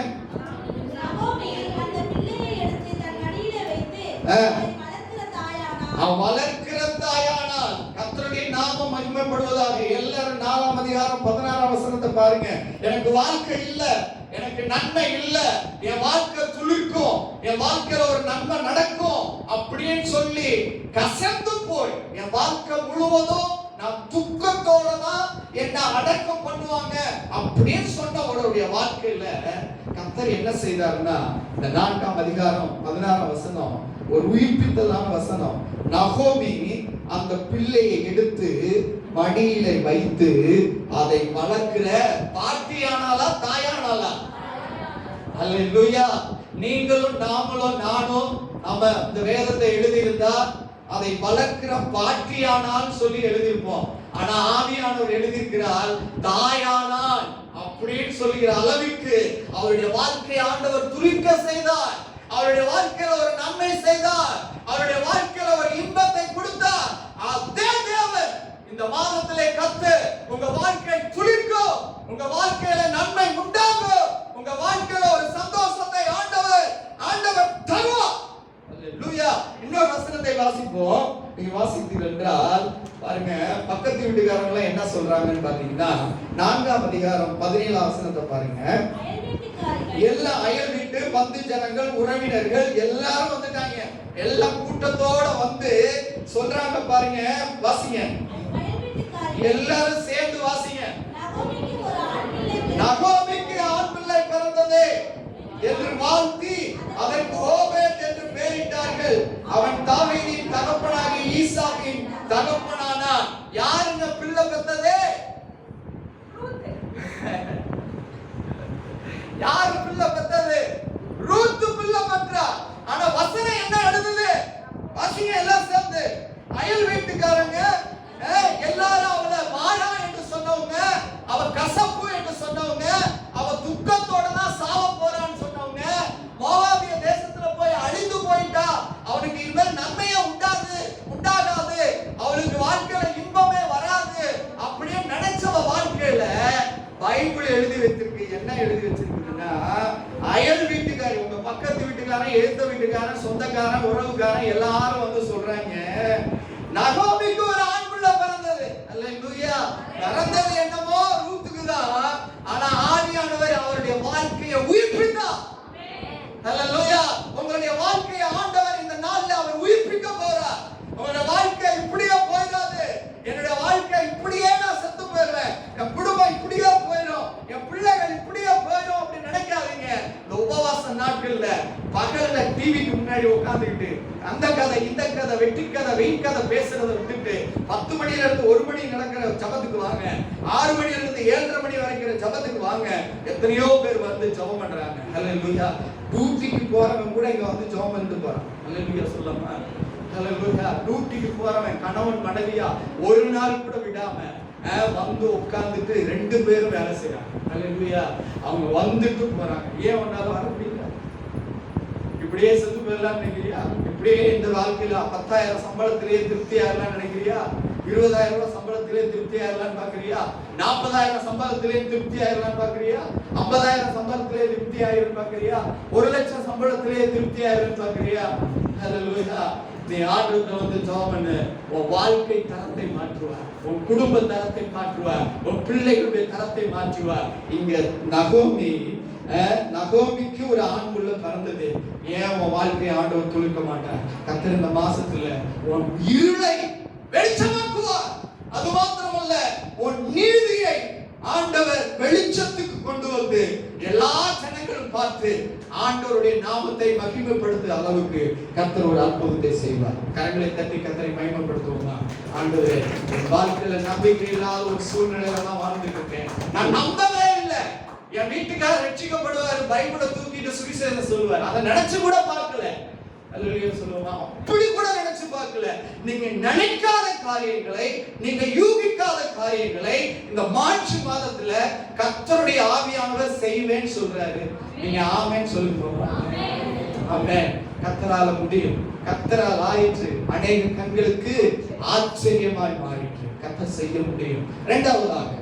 S1: வளர்க்கிற தாயானால் கர்த்தருடைய நாமம் மகிமைப்படுவதாக. எல்லாரும் 4ஆம் அதிகாரம் 16ஆம் வசனத்தை பாருங்க. எனக்கு வாழ்க்கை இல்ல, எனக்கு நன்மை இல்ல, என் வாழ்க்கை துளிர்க்கும், என் வாழ்க்கையில ஒரு நன்மை நடக்கும் அப்படின்னு சொல்லி கசந்து போய் என் வாழ்க்கை முழுவதும் நான் துக்கத்தோட தான் என்ன அடக்கம் பண்ணுவாங்க அப்படின்னு சொன்னவருடைய வாழ்க்கையில கர்த்தர் என்ன செய்தாருன்னா, இந்த 4ஆம் அதிகாரம் 16ஆம் வசனம் ஒரு உயிர்ப்பித்தலான வசனம். நகோமி அந்த பிள்ளையை எடுத்து மடியில வைத்து அதை வளர்க்கிற பாட்டியானாலா தாயானாலா? அல்லேலூயா. நீங்களும் நாமளும் நானும் நம்ம இந்த வேதத்தை எழுதியிருந்தா அதை வளர்க்கிற பாட்டியானால் சொல்லி எழுதியிருப்போம். ஆனா ஆவியானவர் எழுதியிருக்கிறார் தாயானால் அப்படின்னு சொல்லுகிற அளவுக்கு அவருடைய வாழ்க்கையை ஆண்டவர் துளிக்க செய்தார். அவருடைய வாழ்க்கையில ஒரு நன்மை செய்தார். அவருடைய வாழ்க்கையில ஒரு இன்பத்தை கொடுத்தார். அதே தேவன் இந்த மாதத்திலே கத்து உங்க வாழ்க்கை துளிக்கும், உங்க வாழ்க்கையில நன்மை உண்டாகும், உங்க வாழ்க்கையில ஒரு சந்தோஷத்தை ஆண்டவர் தருவார். அல்லேலூயா. இன்னொரு வசனத்தை வாசிப்போம். நீங்க வாசித்தீர்கள் என்றால் பாருங்க, பக்கத்து வீட்டுக்காரங்க என்ன சொல்றாங்கன்னு பாத்தீங்கன்னா 4ஆம் அதிகாரம் 17ஆம் வசனத்தை பாருங்க. எல்லா அயல் வீட்டு பந்து ஜனங்கள் உறவினர்கள் எல்லாரும் வந்துட்டாங்க. எல்லா கூட்டத்தோட வந்து சொல்றாங்க பாருங்க, வாசிங்க, எல்லாரும் சேர்ந்து வாசிங்க. நகோமிக்கு ஆண் பிள்ளை பிறந்தது என்று வாழ்த்தி அதற்கு ஓபேத் என்று பெயரிட்டார்கள். அவன் தாவீதின் தகப்பனாகிய ஈசாவின் தகப்பனானான். யாருங்க பிள்ளை பெத்தது? யாரு பிள்ளை பெத்தது? ரூத் பிள்ளை பெற்றா. ஆனா வசனம் என்ன எழுதுது? வாசிங்க எல்லாம் சேர்ந்து. அயல் வீட்டுக்காரங்க எல்லாரும் அவள மாறா என்று சொன்னவங்க, அவ கசப்பு என்று சொன்னவங்க, அவ துக்கத்தோட தான் சாவ போறான்னு சொன்னவங்க, மோவாபிய தேசத்துல போய் அழிந்து போயிட்டா, அவனுக்கு இனிமேல் நன்மையே உண்டாகாது, அவளுக்கு வாழ்க்கையில இன்பமே வராது அப்படியே நினைச்சவ வாழ்க்கையில பைபிள் எழுதி வச்சிருக்கு. என்ன எழுதி வச்சிருக்குன்னா, அயல் வீட்டுக்காரன், உங்க பக்கத்து வீட்டுக்காரன், எழுத்த வீட்டுக்காரன், சொந்தக்காரன், உறவுக்காரன் எல்லாரும் வந்து சொல்றாங்க, நகோமிக்கு ஒரு ஆண் பிள்ளை பிறந்தது. அல்லேலூயா. பிறந்தது என்னமோ ரூத்துக்கு தான். ஆனா ஆவியானவர் அவருடைய வாழ்க்கையை உயிர்ப்பித்தார். அல்லேலூயா. உங்களுடைய வாழ்க்கையை ஆண்டவர் இந்த நாள்ல அவர் உயிர்ப்பிக்க போறார். உங்களுடைய வாழ்க்கை இப்படியே போயிடாது. என்னுடைய வாழ்க்கை இப்படியே நான் செத்து போயிடுறேன், என் குடும்பம் இப்படியே போயிடும், என் பிள்ளைகள் இப்படியே போயிடும் அப்படி நினைக்காதீங்க. இந்த உபவாச நாட்கள்ல பகல்ல டிவிக்கு முன்னாடி உட்கார்ந்துக்கிட்டு அந்த கதை இந்த கதை வெட்டி கதை வெயின் கதை பேசுறதை விட்டுட்டு 10 மணில இருந்து 1 மணி நடக்கிற ஜபத்துக்கு வாங்க. 6 மணில இருந்து 7:30 மணி வரைக்கும் ஜபத்துக்கு வாங்க. எத்தனையோ பேர் வந்து ஜபம் பண்றாங்க. அல்லேலூயா. டியூட்டிக்கு போறவங்க கூட இங்க வந்து ஜபம் பண்ணிட்டு போறாங்க. அல்லேலூயா சொல்லமா. அல்லேலூயா. டியூட்டிக்கு போறவன் கணவன் மனைவியா ஒரு நாள் கூட விடாம வந்து உட்கார்ந்துட்டு 2 பேரும் வேலை செய்யறாங்க. அல்லேலூயா. அவங்க வந்துட்டு போறாங்க. ஏன் ஒன்னால வர முடியல? இப்படியே செத்து போயிடலாம் நினைக்கிறியா? இப்படியே இந்த வாழ்க்கையில 10,000 சம்பளத்திலேயே திருப்தி ஆகலாம் நினைக்கிறியா? 20,000 ரூபாய் சம்பளத்திலே திருப்தி ஆகலாம் பாக்குறியா? 40,000 சம்பளத்திலே திருப்தி ஆகலாம் பாக்குறியா? 50,000 சம்பளத்திலே திருப்தி ஆகலாம் பாக்குறியா? 1 லட்சம் சம்பளத்திலே திருப்தி ஆகலாம் பாக்குறியா? அல்லேலூயா. நீ ஆண்டவரை வந்து ஜெபம் பண்ணு. உன் வாழ்க்கை தரத்தை மாற்றுவார், உன் குடும்ப தரத்தை மாற்றுவார், உன் பிள்ளைகளுடைய தரத்தை மாற்றுவார். இங்க நகோமிக்கு ஒரு ஆண் பிள்ளை பிறந்தது. ஏன் உன் வாழ்க்கையை ஆண்டவர் துளிக்க மாட்டார்? கர்த்தர் இந்த மாசத்துல உன் இருளை வெளிச்சமாக்குவார். அது மாத்திரமல்ல, உன் நீதியை ஆண்டவர் வெளிச்சத்துக்கு கொண்டு வந்து எல்லா ஜனங்களும் பார்த்து ஆண்டவருடைய நாமத்தை மகிமைப்படுத்தும் அளவுக்கு கர்த்தர் ஒரு அற்புதத்தை செய்வார். கரங்களை தட்டி கர்த்தரை மகிமைப்படுத்துவோமா? ஆண்டவரே, என் வாழ்க்கையில நம்பிக்கை இல்லாத ஒரு சூழ்நிலையில தான் வாழ்ந்துட்டு இருக்கேன். நான் நம்பவே இல்லை என் வீட்டுக்காரர் ரட்சிக்கப்படுவார், பைபிளை தூக்கிட்டு சுவிசேஷம் சொல்லுவார். அதை நினைச்சு கூட பார்க்கல. அல்லேலூயா சொல்லுவோமா? அப்படி கூட நினைச்சு பார்க்கல. நீங்க நினைக்காத காரியங்களை, நீங்க யூகிக்காத காரியங்களை இந்த மார்ச் மாதத்துல கர்த்தருடைய ஆவியானவர் செய்வேன்னு சொல்றாரு. நீங்க ஆமென் சொல்லுங்க. ஆமென். கர்த்தரால முடியும், கர்த்தரால் ஆயிற்று, அநேக கண்களுக்கு ஆச்சரியமாய் மாறிற்று. கர்த்தர் செய்ய முடியும். இரண்டாவதாக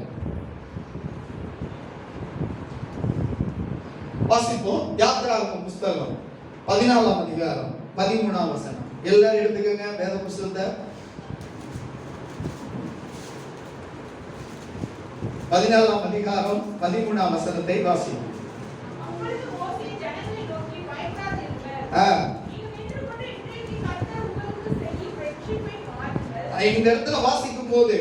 S1: வாசிப்போம். யாத்திராகம புஸ்தகம் 14ஆம் அதிகாரம் 13ஆம் வசனம். எல்லாரும் எடுத்துக்கங்க வேத புஸ்தகத்தை. 14ஆம் அதிகாரம் 13ஆம் வசனத்தை வாசிப்போம்.
S3: அப்பொழுது மோசே ஜனங்களை நோக்கி, பயப்படாதீர்கள், நீங்கள் நின்றுகொண்டு இன்றைக்கு கர்த்தர் உங்களுக்கு செய்யும் ரட்சிப்பை பாருங்கள்.
S1: இந்த இடத்துல வாசிக்கும் போது,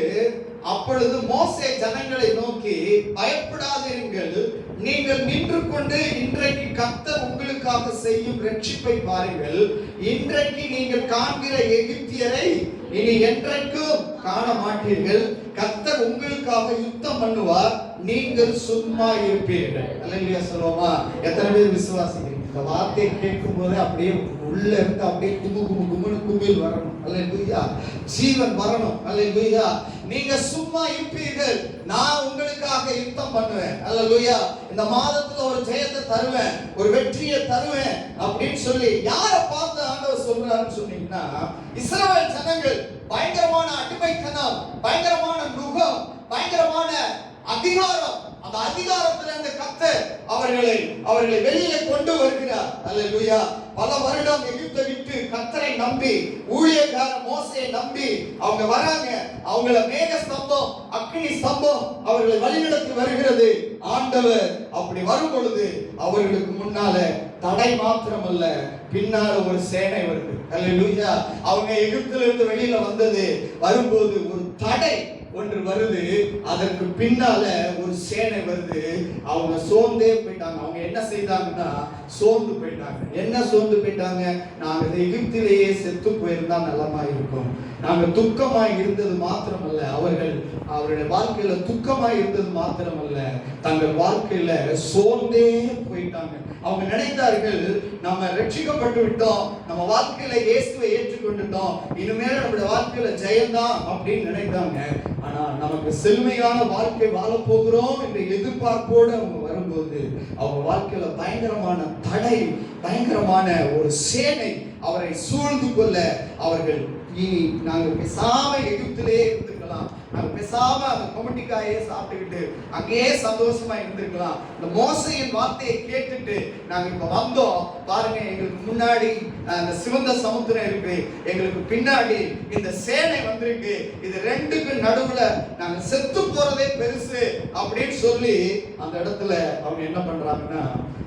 S1: அப்பொழுது மோசே ஜனங்களை நோக்கி, பயப்படாதீர்கள், நீங்கள் நின்று கொண்டு இன்றைக்கு கர்த்தர் உங்களுக்காக செய்யும் ரட்சிப்பை பாருங்கள். இன்றைக்கு நீங்கள் காண்கிற எகிப்தியரை இனி என்றைக்கும் காண மாட்டீர்கள். கர்த்தர் உங்களுக்காக யுத்தம் பண்ணுவார், நீங்கள் சும்மா இருப்பீர்கள். அல்லேலூயா சொல்லுவோமா? எத்தனை பேர் விசுவாசிக்கிறீங்க? இந்த வார்த்தையை கேட்கும் போது அப்படியே உள்ள இருந்து அப்படியே குமுன்னு குமிழ் வரணும். அல்லேலூயா. ஜீவன் வரணும். அல்லேலூயா. நீங்க சும்மா இருப்பீர்கள், நான் உங்களுக்காக யுத்தம் பண்ணுவேன். அல்லேலூயா. இந்த மாதத்துல ஒரு ஜெயத்தை தருவேன், ஒரு வெற்றியை தருவேன் அப்படின்னு சொல்லி யாரை பார்த்து ஆண்டவர் சொல்றாருன்னு சொன்னீங்கன்னா, இஸ்ரவேல் ஜனங்கள் பயங்கரமான அடிமைத்தனம், பயங்கரமான நுகம், பயங்கரமான அதிகாரம், அந்த அதிகாரத்துல இருந்து கர்த்தர் அவர்களை வெளியே கொண்டு வருகிறார். அல்லேலூயா. பல வருடம் எகிப்தை விட்டு கர்த்தரை நம்பி, ஊழியக்கார மோசேயை நம்பி அவங்க வராங்க. அவங்கள மேக ஸ்தம்பம், அக்கினி ஸ்தம்பம் அவர்களை வழிநடத்தி வருகிறது. ஆண்டவர் அப்படி வரும் பொழுது அவர்களுக்கு முன்னால தடை மாத்திரமல்ல, பின்னால ஒரு சேனை வருது. அல்லேலூயா. அவங்க எகிப்தில இருந்து வெளியில வரும்போது ஒரு தடை ஒன்று வருது, அதற்கு பின்னால ஒரு சேனை வருது. அவங்க சோர்ந்தே போயிட்டாங்க. அவங்க என்ன செய்தாங்கன்னா சோர்ந்து போயிட்டாங்க. என்ன சோர்ந்து போயிட்டாங்க? நாங்க எகிப்திலேயே செத்து போயிருந்தா நல்லமா இருக்கும். நாங்க துக்கமாய் இருந்தது மாத்திரமல்ல, அவருடைய வாழ்க்கையில துக்கமாய் இருந்தது மாத்திரமல்ல, தங்கள் வாழ்க்கையில சோர்ந்தே போயிட்டாங்க. அவங்க நினைத்தார்கள், நம்ம ரட்சிக்கப்பட்டு விட்டோம், நம்ம வாழ்க்கையில இயேசுவை ஏற்றுக்கொண்டுட்டோம், இனிமேல் நம்முடைய வாழ்க்கையில ஜெயம்தான் அப்படின்னு நினைத்தாங்க. ஆனா நமக்கு செழுமையான வாழ்க்கை வாழ போகிறோம் என்ற எதிர்பார்ப்போடு அவங்க வரும்போது அவங்க வாழ்க்கையில பயங்கரமான தடை, பயங்கரமான ஒரு சேனை அவரை சூழ்ந்து கொள்ள அவர்கள், இனி நாங்க பேசாம எகிப்திலே இருந்திருக்கலாம், நாங்க பேசாம அந்த கொமட்டிக்காயே சாப்பிட்டுக்கிட்டு அங்கேயே சந்தோஷமா இருந்திருக்கலாம், இந்த மோசையின் வார்த்தையை கேட்டுட்டு நாங்க இப்ப வந்தோம் பாருங்க, எங்களுக்கு முன்னாடி அந்த சிவந்த சமுத்திரம் இருக்கு, எங்களுக்கு பின்னாடி இந்த சேனை வந்திருக்கு, இது ரெண்டுக்கு நடுவுல நாங்க செத்து போறதே பெருசு அப்படின்னு சொல்லி அந்த இடத்துல அவங்க என்ன பண்றாங்கன்னா,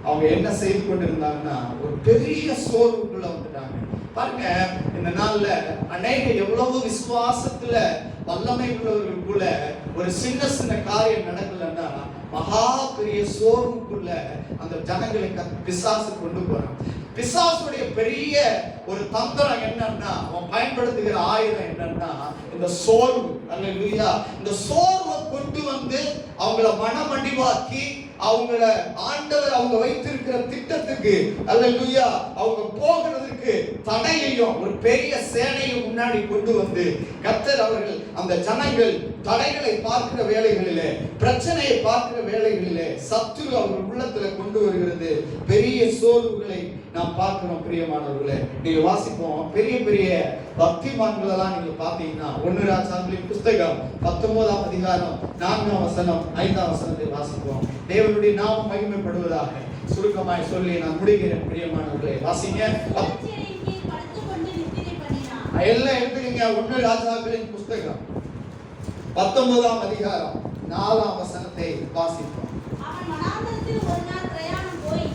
S1: அவங்க என்ன செய்து கொண்டிருந்தாங்கன்னா ஒரு பெரிய சோர்வுக்குள்ள வந்துட்டாங்க. பாருங்க, இந்த நாள்ல அநேக எவ்வளவு விசுவாசத்துல வல்லமை உள்ளவர்களுக்குள்ள ஒரு சின்ன சின்ன காரியம் நடக்கலன்னா மகா பெரிய சோர்வுக்குள்ள அந்த ஜனங்களை பிசாசு கொண்டு போறான். பிசாசுடைய பெரிய ஒரு தந்திரம் என்னன்னா, அவன் பயன்படுத்துகிற ஆயுதம் என்னன்னா இந்த சோர்வு. அல்லேலூயா. இந்த சோர்வை கொண்டு வந்து அவங்கள மனமடிவாக்கி அவங்கள ஆண்டவர் அவங்க வைத்திருக்கிற திட்டத்துக்கு, அல்லேலூயா, அவங்க போகிறதுக்கு தடையையும் ஒரு பெரிய சேனையும் முன்னாடி கொண்டு வந்து கர்த்தர் அவர்கள் அந்த ஜனங்கள் தடைகளை பார்க்கிற வேளைகளிலே, பிரச்சனையை பார்க்கிற வேளைகளிலே சத்துரு அவர்கள் உள்ளத்துல கொண்டு வருகிறது பெரிய சோர்வுகளை நாம் பார்க்கிறோம். பிரியமானவர்களே, நீங்க வாசிப்போம் பெரிய பெரிய பக்திமான்கள் எல்லாம் நீங்க பாத்தீங்கன்னா 1 ராஜாக்களின் புஸ்தகம் 19ஆம் அதிகாரம் 4ஆம் வசனம் 5ஆம் வசனத்தை வாசிப்போம். தேவனுடைய நாமம் மகிமைப்படுவதாக. சுருக்கமாய் சொல்லி நான் முடிக்கிறேன். பிரியமானவர்களே, வாசிங்க. எல்லாம் எடுத்துக்கீங்க. 1 ராஜாக்களின் புஸ்தகம் 19ஆம் அதிகாரம் 4ஆம் வசனத்தை வாசிப்போம்.
S3: அவன் வனாந்தரத்தில் ஒரு நாள் பிரயாணம் போய்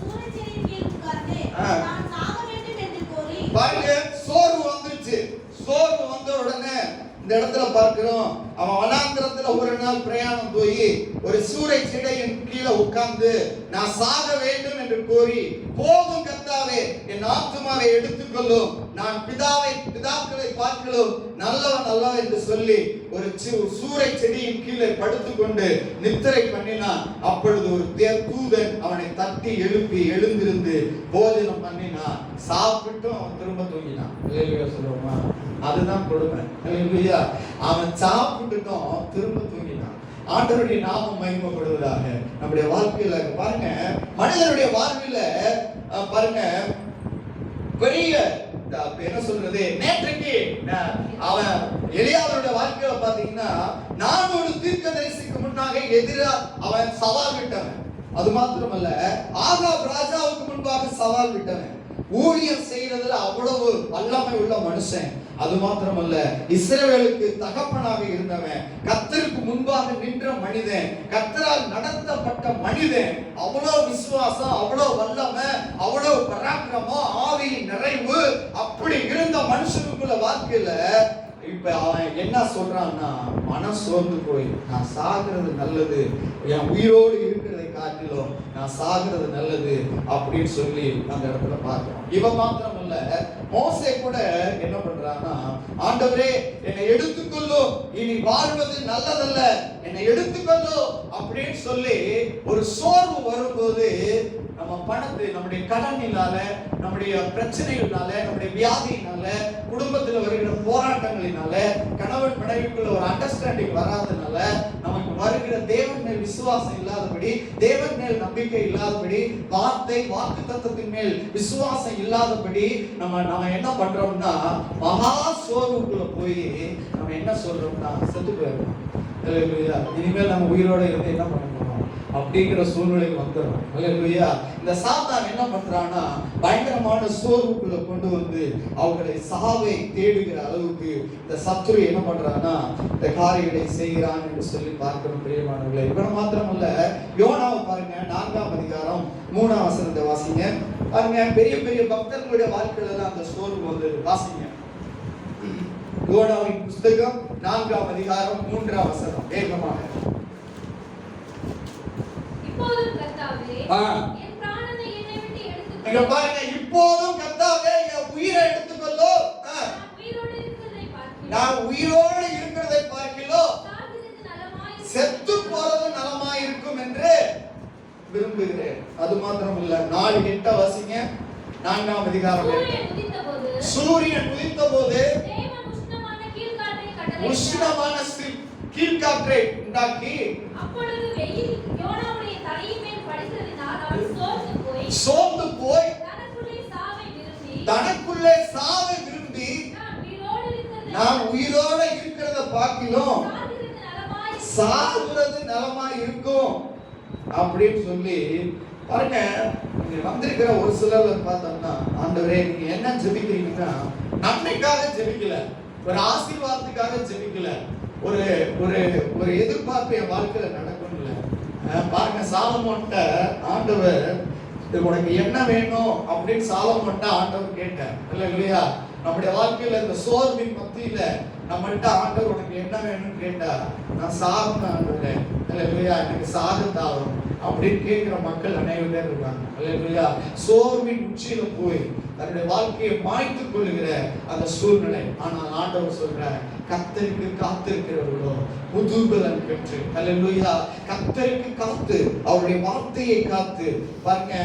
S3: சூரியச்செடியின் கீழ் உட்கார்ந்து நான் சாக வேண்டும் என்று கூறி,
S1: பாருங்க, சோர்வு வந்துச்சு. சோர்வு வந்த உடனே இந்த இடத்துல பார்க்கிறோம், அவன் வனாந்தரத்துல ஒரு நாள் பிரயாணம் போய் ஒரு சூறை செடியின் கீழே உட்கார்ந்து நான் சாக வேண்டும் என்று கூறி, போதும் கர்த்தாவே, என் ஆத்துமாவை எடுத்துக்கொள்ளும், நான் பிதாக்களை பார்க்கிறோம் நல்லவன் என்று சொல்லி ஒரு சூறை செடியின் கீழே படுத்துக்கொண்டு நித்திரை பண்ணினான். அப்பொழுது ஒரு தூதன் அவனை தட்டி எழுப்பி எழுந்திருந்து போஜனம் பண்ணினான். சாப்பிட்டும் அவன் திரும்ப தூங்கினான். அல்லேலூயா சொல்லுவோமா? அதுதான் கொடுமை. அல்லேலூயா. அவன் சாப்பிட்டுட்டும் திரும்ப தூங்கினான். ஆண்டவருடைய நாமம் மகிமைப்படுவதாக. நம்முடைய வாழ்க்கையில பாருங்க, மனிதனுடைய வாழ்க்கையில பாருங்க, பெரிய என்ன சொல்றது, நேற்றைக்கு அவன் எலியாவுடைய வாழ்க்கையில பாத்தீங்கன்னா 400 தீர்க்கதரிசிக்கு முன்னாக எதிரா அவன் சவால் விட்டவன். அது மாத்திரமல்ல, ஆகாப் ராஜாவுக்கு முன்பாக சவால் விட்டவன். ஊழியம் செய்யறதுல அவ்வளவு வல்லமை உள்ள மனுஷன். அது மாத்திரமல்ல, இஸ்ரவேலுக்கு தகப்பனாக இருந்தவன், கர்த்தருக்கு முன்பாக நின்ற மனிதன், கர்த்தரால் நடத்தப்பட்ட மனிதன். அவ்வளவு விசுவாசம், அவ்வளவு வல்லமை, அவ்வளவு பராக்கிரமம், ஆவியின் நிறைவு, அப்படி இருந்த மனுஷனுக்குள்ள வாழ்க்கையில இப்ப அவன் என்ன சொல்றான்னா, மனம் சோர்ந்து போய் நான் சாகிறது நல்லது, என் உயிரோடு இருக்கிறதை காட்டிலும் நான் சாகிறது நல்லது அப்படின்னு சொல்லி அந்த இடத்துல பார்க்கிறோம். இவன் மாத்திரமல்ல, மோசே கூட என்ன பண்றான்னா, ஆண்டவரே என்னை எடுத்துக்கொள்ளும், இனி வாழ்வது நல்லதல்ல, என்னை எடுத்துக்கொள்ளும் அப்படின்னு சொல்லி ஒரு சோர்வு வரும்போது நம்ம பணத்தை நம்முடைய கடனினால, நம்முடைய பிரச்சனைகளால, நம்முடைய வியாதியினால, குடும்பத்தில் வருகிற போராட்டங்களினால, கணவன் மனைவிக்குள்ள ஒரு அண்டர்ஸ்டாண்டிங் வராதனால, நமக்கு வருகிற தேவன் மேல் விசுவாசம் இல்லாதபடி, தேவன் மேல் நம்பிக்கை இல்லாதபடி, வாக்கு தத்தத்தின் மேல் விசுவாசம் இல்லாதபடி நம்ம என்ன பண்றோம்னா மகா சோர்வுக்குள்ள போய் நம்ம என்ன சொல்றோம்னா செத்து போயிடும். இனிமேல் நம்ம உயிரோட இருந்து என்ன பண்ண போறோம் அப்படிங்கிற சூழ்நிலைக்கு வந்துடும். அல்லேலூயா. இந்த சாத்தான் என்ன பண்றான்னா பயங்கரமான சோர்வுக்குள்ள கொண்டு வந்து அவங்களை சாவை தேடுகிற அளவுக்கு இந்த சத்துரு என்ன பண்றான்னா இந்த காரியங்களை செய்கிறான் என்று சொல்லி பார்க்கிறோம் பிரியமானவர்களே. இவன் மாத்திரமல்ல, யோனாவை பாருங்க, 4ஆம் அதிகாரம் 3ஆம் வசனத்தை வாசிங்க. பாருங்க, பெரிய பெரிய பக்தர்களுடைய வாழ்க்கையில தான் அந்த சோர்வு வந்து வாசிங்க. யோனாவின் புஸ்தகம் 4ஆம் அதிகாரம் 3ஆம் வசனம் வேகமாக.
S4: இப்போதும் கர்த்தாவே என் பிராணனை என்னை விட்டு எடுத்துக்கொள்ளும்.
S1: இங்க பாருங்க, இப்போதும் கர்த்தாவே என் உயிரை எடுத்துக்கொள்ளும். நான் உயிரோடு இருக்கிறதை பார்க்கிலோ செத்து போறது நலமாய் இருக்கும் என்று விரும்புகிறேன். அது மாத்திரம் இல்ல, 4:8 வாசிங்க. 4ஆம் அதிகாரம். சூரியன் உதித்த போது உஷ்ணமான கீழ்காற்றை உண்டாக்கி
S4: அப்பொழுது வெயில் யோனாவுடைய தலையின் மேல் படுகிறதினால் அவன்
S1: சோர்ந்து போய்
S4: தனக்குள்ளே சாவை விரும்பி
S1: நான் உயிரோட இருக்கிறத பார்க்கிலும் சாகுறது நலமாய் இருக்கும் அப்படின்னு சொல்லி பாருங்க. இங்க வந்திருக்கிற ஒரு சிலர் பார்த்தோம்னா, ஆண்டவரே நீங்க என்ன ஜெபிக்கிறீங்கன்னா நன்மைக்காக ஜெபிக்கல, ஒரு ஆசீர்வாதத்துக்காக ஜெபிக்கல, ஒரு ஒரு ஒரு எதிர்பார்ப்பு என் வாழ்க்கையில நடக்கும்ல. பாருங்க, சாலமோன்ட்ட ஆண்டவர் உனக்கு என்ன வேணும் அப்படின்னு சாலமோன்ட்ட ஆண்டவர் கேட்டார். இல்லையா? நம்முடைய வாழ்க்கையில இந்த சோர்வின் மத்தியில நம்மள்ட்ட ஆண்டவர் உனக்கு என்ன வேணும்னு கேட்டா, நான் சாகணும் ஆண்டவரே, இல்லையா, எனக்கு சாகத்தாகும் அப்படின்னு கேட்கிற மக்கள் அனைவரும் பேர் இருக்காங்க. இல்லையா? சோர்வின் உச்சியில போய் தன்னுடைய வாழ்க்கையை மாய்த்துக் கொள்ளுகிற அந்த சூழ்நிலை. ஆனால் ஆண்டவர் சொல்ற, கர்த்தருக்கு காத்திருக்கிறவர்களோ புதுபலன் பெற்று, அல்லேலூயா, கர்த்தருக்கு காத்து அவருடைய வார்த்தையை காத்து பாருங்க,